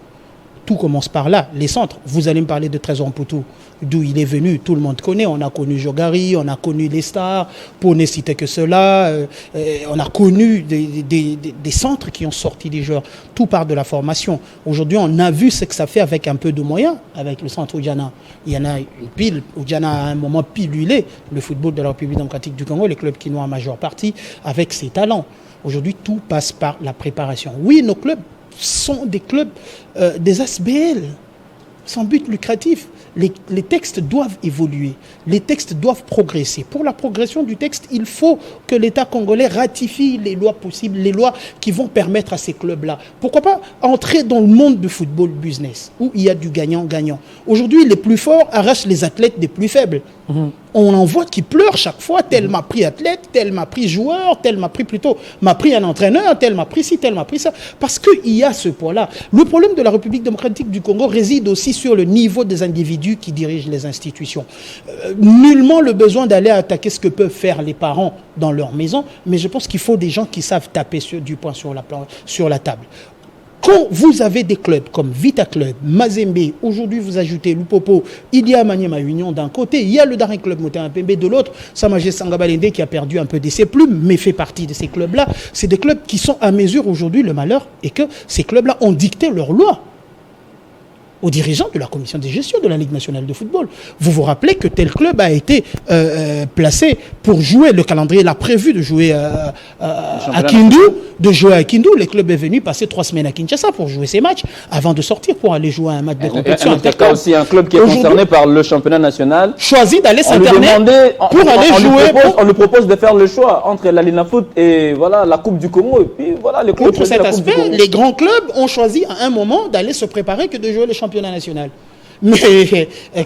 Tout commence par là, les centres. Vous allez me parler de Trésor Mputu, d'où il est venu, tout le monde connaît. On a connu Jogari, on a connu les stars, pour ne citer que cela. On a connu des centres qui ont sorti des joueurs. Tout part de la formation. Aujourd'hui, on a vu ce que ça fait avec un peu de moyens, avec le centre Oudjana. Il y en a une pile, Oudjana a un moment pilulé le football de la République démocratique du Congo, les clubs qui n'ont en majeure partie, avec ses talents. Aujourd'hui, tout passe par la préparation. Oui, nos clubs sont des clubs, des ASBL, sans but lucratif. Les textes doivent évoluer, les textes doivent progresser. Pour la progression du texte, il faut que l'État congolais ratifie les lois possibles, les lois qui vont permettre à ces clubs-là. Pourquoi pas entrer dans le monde du football business, où il y a du gagnant-gagnant. Aujourd'hui, les plus forts arrachent les athlètes des plus faibles. On en voit qui pleurent chaque fois, tel m'a pris athlète, tel m'a pris joueur, tel m'a pris un entraîneur, tel m'a pris ci, tel m'a pris ça. Parce qu'il y a ce poids-là. Le problème de la République démocratique du Congo réside aussi sur le niveau des individus qui dirigent les institutions. Nullement le besoin d'aller attaquer ce que peuvent faire les parents dans leur maison, mais je pense qu'il faut des gens qui savent taper du poing sur la table. Quand vous avez des clubs comme Vita Club, Mazembe, aujourd'hui vous ajoutez Lupopo, il y a Maniema Union d'un côté, il y a le Daring Club Motema Pembe de l'autre, Samajé Sangabalende qui a perdu un peu de ses plumes, mais fait partie de ces clubs-là. C'est des clubs qui sont à mesure aujourd'hui, le malheur, et que ces clubs-là ont dicté leurs lois aux dirigeants de la commission de gestion de la Ligue nationale de football. Vous vous rappelez que tel club a été placé pour jouer, le calendrier l'a prévu de jouer à Kindu, de jouer à Kindu. Le club est venu passer 3 semaines à Kinshasa pour jouer ses matchs avant de sortir pour aller jouer un match de compétition. En tout cas, aussi un club qui est concerné par le championnat national choisit d'aller s'interner pour aller jouer. On lui propose de faire le choix entre la Lina Foot et voilà, la Coupe du Congo. Et puis voilà, les clubs pour cet aspect, les grands clubs ont choisi à un moment d'aller se préparer que de jouer le championnat national. Mais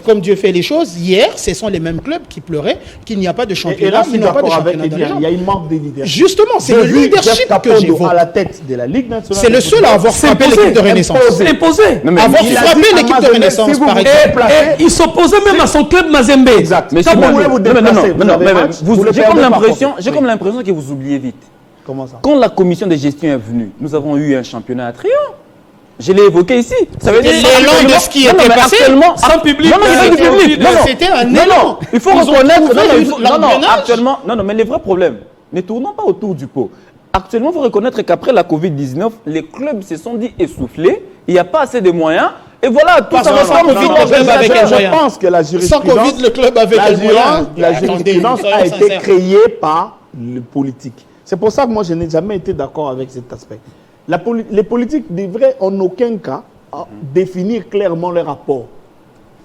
comme Dieu fait les choses, hier, ce sont les mêmes clubs qui pleuraient qu'il n'y a pas de championnat. Et là, il n'y a pas de championnat. Il y a une manque de leadership. Justement, c'est le leadership que j'évoque. À la tête de la Ligue nationale. C'est le seul à avoir frappé l'équipe de Renaissance. Imposé. Avoir frappé l'équipe de Renaissance, par exemple. Et il s'opposait même à son club Mazembe. Exact. Mais quand vous voulez vous déplacer, j'ai comme l'impression que vous oubliez vite. Comment ça? Quand la commission de gestion est venue, nous avons eu un championnat attrayant. Je l'ai évoqué ici. Ça veut dire l'élan de ce qui était passé sans public. C'était un élan. Il faut reconnaître. Actuellement, mais les vrais problèmes, ne tournons pas autour du pot. Actuellement, il faut reconnaître qu'après la Covid-19, les clubs se sont dit essoufflés. Il n'y a pas assez de moyens. Et voilà, tout ça va Je pense que la jurisprudence. Sans Covid, le club avait quel moyen? La jurisprudence a été créée par le politique. C'est pour ça que moi, je n'ai jamais été d'accord avec cet aspect. Les politiques devraient en aucun cas définir clairement les rapports.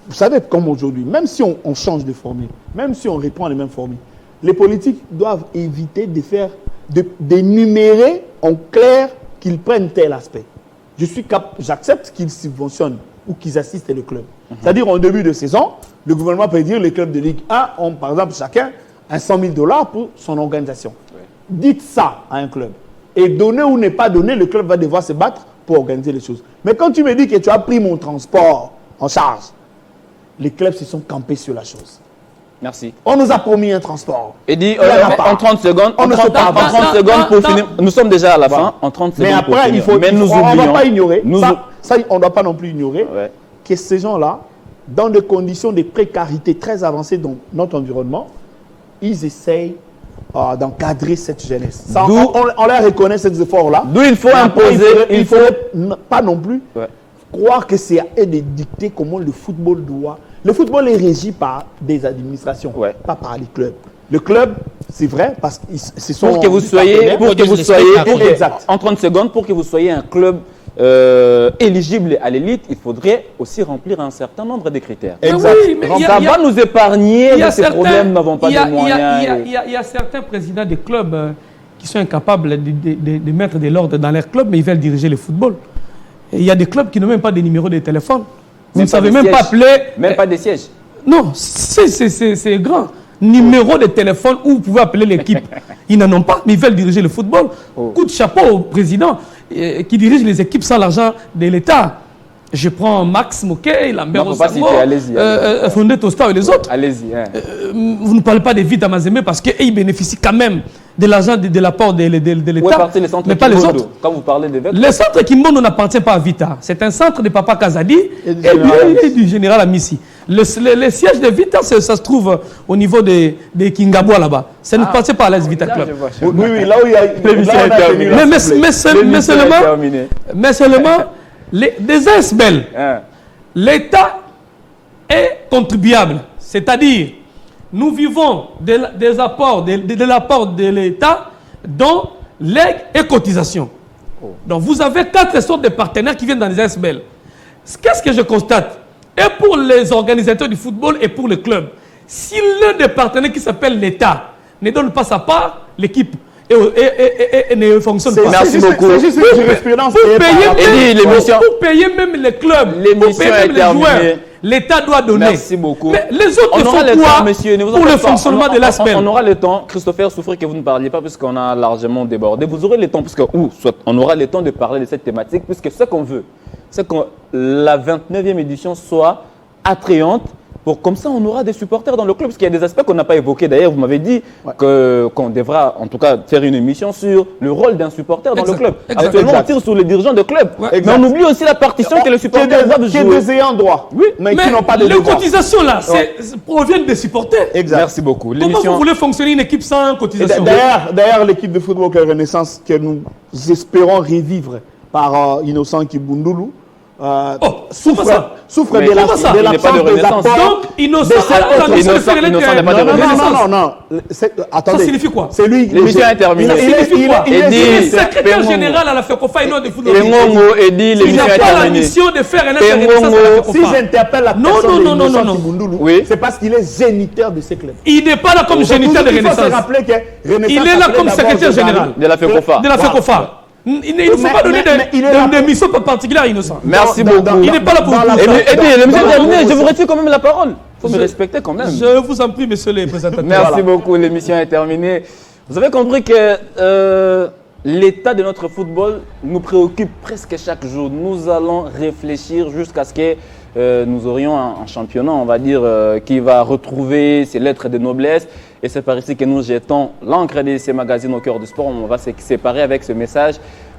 Vous savez, comme aujourd'hui, même si on change de formule, même si on reprend les mêmes formules, les politiques doivent éviter d'énumérer en clair qu'ils prennent tel aspect. J'accepte qu'ils subventionnent ou qu'ils assistent le club. C'est-à-dire, en début de saison, le gouvernement peut dire les clubs de Ligue 1 ont, par exemple, chacun un 100 000 $ pour son organisation. Ouais. Dites ça à un club. Et donner ou ne pas donner, le club va devoir se battre pour organiser les choses. Mais quand tu me dis que tu as pris mon transport en charge, les clubs se sont campés sur la chose. Merci. On nous a promis un transport. Et dit en 30 secondes, en 30 secondes pour finir. Nous sommes déjà à la fin. En 30 secondes. Mais après, on ne va pas ignorer. Ça, on ne doit pas non plus ignorer que ces gens-là, dans des conditions de précarité très avancées dans notre environnement, ils essayent d'encadrer cette jeunesse. Ça, on leur reconnaît ces efforts-là. D'où il faut imposer. Il ne faut pas non plus croire que c'est à eux de dicter comment le football doit. Le football est régi par des administrations, pas par les clubs. Le club, c'est vrai, parce que ce sont pour que vous soyez, en 30 secondes, pour que vous soyez un club éligible à l'élite, il faudrait aussi remplir un certain nombre de critères. Exact. Donc ça va nous épargner de ces problèmes, nous n'avons pas de moyens. Il y a certains présidents des clubs qui sont incapables de mettre de l'ordre dans leur club, mais ils veulent diriger le football. Et il y a des clubs qui n'ont même pas de numéros de téléphone. Vous ne savez même pas appeler. Même pas des sièges. Non, c'est grand. Numéro de téléphone où vous pouvez appeler l'équipe. Ils n'en ont pas, mais ils veulent diriger le football. Coup de chapeau au président qui dirige les équipes sans l'argent de l'État. Je prends Max Moquet, Lambert Osamo, Fondé Tosta et les autres. Allez-y. Vous ne parlez pas de Vita Mazembe parce qu'ils bénéficient quand même de l'argent de l'apport de l'État, mais pas les autres. Quand vous parlez de le centre Kimbondo n'appartient pas à Vita. C'est un centre de Papa Kazadi et du général Amissi. Le siège de Vita, ça se trouve au niveau de Kingabwa là-bas. Ça ne appartient pas à l'As Vita Club. Oui, là où il y a... Mais seulement... des ASBL, l'État est contribuable. C'est-à-dire, nous vivons des apports, de l'apport de l'État, dont legs et cotisations. Donc, vous avez 4 sortes de partenaires qui viennent dans les ASBL. Qu'est-ce que je constate? Et pour les organisateurs du football et pour le club, si l'un des partenaires qui s'appelle l'État ne donne pas sa part, l'équipe et ne fonctionne pas. Merci beaucoup. C'est juste une jurisprudence. Pour payer même les clubs, pour payer même les joueurs, l'État doit donner. Merci beaucoup. Mais les autres font quoi pour le fonctionnement de la semaine? On aura le temps, Christopher, souffrez que vous ne parliez pas puisqu'on a largement débordé. Vous aurez le temps, on aura le temps de parler de cette thématique puisque ce qu'on veut, c'est que la 29e édition soit attrayante. Comme ça, on aura des supporters dans le club. Parce qu'il y a des aspects qu'on n'a pas évoqués. D'ailleurs, vous m'avez dit qu'on devra, en tout cas, faire une émission sur le rôle d'un supporter dans le club. Actuellement, on tire sur les dirigeants de club. Mais on oublie aussi la partition que les supporters doivent jouer. Qui est des ayants droit, mais qui n'ont pas de devoir. Les cotisations, là, proviennent des supporters. Exact. Merci beaucoup. Comment vous voulez fonctionner une équipe sans cotisation? D'ailleurs, l'équipe de football Renaissance que nous espérons revivre par Innocent Kibundoulou, souffre Mais de comment ça? Il n'est pas de l'absence des renaissance. apports. Donc, innocent, de cette alors, autre- la mission de Innocent faire n'est pas de Non, renaissance. non. Attendez. Ça signifie quoi? C'est lui. L'émission est terminée. Il signifie quoi? il est- Et dit- Le il est- secrétaire Pengongo. général à la FECOFA et non de football. Pengongo et dit Il l'émission n'a est pas la terminée. mission de faire un Pengongo, renaissance à la Si FECOFA. j'interpelle la Non, personne non, de non, non, Innocent non. Kibundulu, Oui. c'est parce qu'il est géniteur de ces clubs. Il n'est pas là comme géniteur de Il faut se renaissance. rappeler que Renaissance Il est là s'appelait comme d'abord secrétaire Josari. général De la FECOFA. de la FECOFA. Il ne faut Mais- pas donner mais il est là de mission particulière à Innocent. Merci Dans- beaucoup. dans- Il n'est pas là pour dans la- vous. Et dans- l'émission est dans- terminée. dans- Je vous retire quand même la parole. Il faut me respecter quand même. Je vous en prie, monsieur le présentateur. Merci beaucoup, l'émission est terminée. Vous avez compris que l'état de notre football nous préoccupe presque chaque jour. Nous allons réfléchir jusqu'à ce que nous aurions un championnat, on va dire, qui va retrouver ses lettres de noblesse. Et c'est par ici que nous jetons l'encre de ces magazines au cœur du sport. On va se séparer avec ce message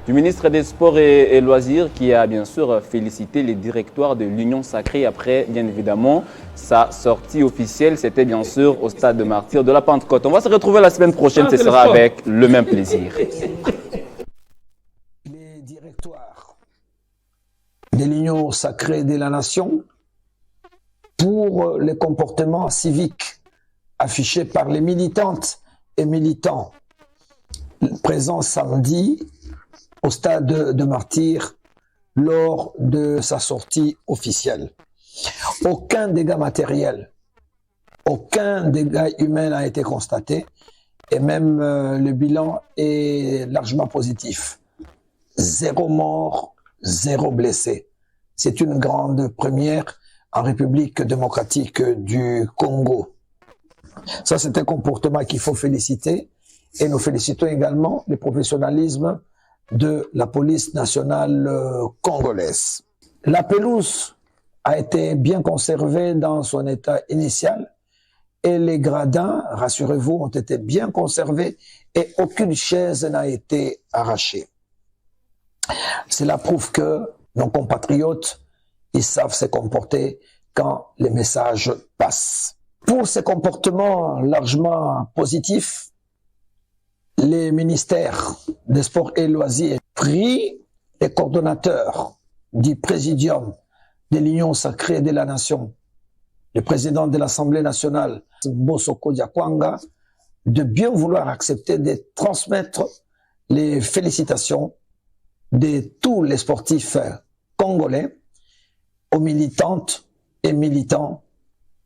du ministre des Sports et Loisirs qui a bien sûr félicité les directoires de l'Union Sacrée après, bien évidemment, sa sortie officielle. C'était bien sûr au stade de Martyrs de la Pentecôte. On va se retrouver la semaine prochaine, ce c'est le sera sport. avec le même plaisir. Les directoires de l'Union Sacrée de la Nation pour les comportements civiques affichés par les militantes et militants présents samedi au stade de Martyrs lors de sa sortie officielle. Aucun dégât matériel, aucun dégât humain n'a été constaté et même le bilan est largement positif. 0 mort, 0 blessé. C'est une grande première en République démocratique du Congo. Ça, c'est un comportement qu'il faut féliciter et nous félicitons également le professionnalisme de la police nationale congolaise. La pelouse a été bien conservée dans son état initial et les gradins, rassurez-vous, ont été bien conservés et aucune chaise n'a été arrachée. Cela prouve que nos compatriotes, ils savent se comporter quand les messages passent. Pour ces comportements largement positifs, les ministères des Sports et Loisirs prient les coordonnateurs du Présidium de l'Union Sacrée de la Nation, le président de l'Assemblée nationale, Mbosoko Diakwanga, de bien vouloir accepter de transmettre les félicitations de tous les sportifs congolais aux militantes et militants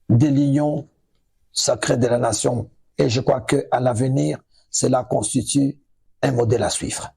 de l'Union Sacrée de la Nation. Et je crois qu'à l'avenir, cela constitue un modèle à suivre.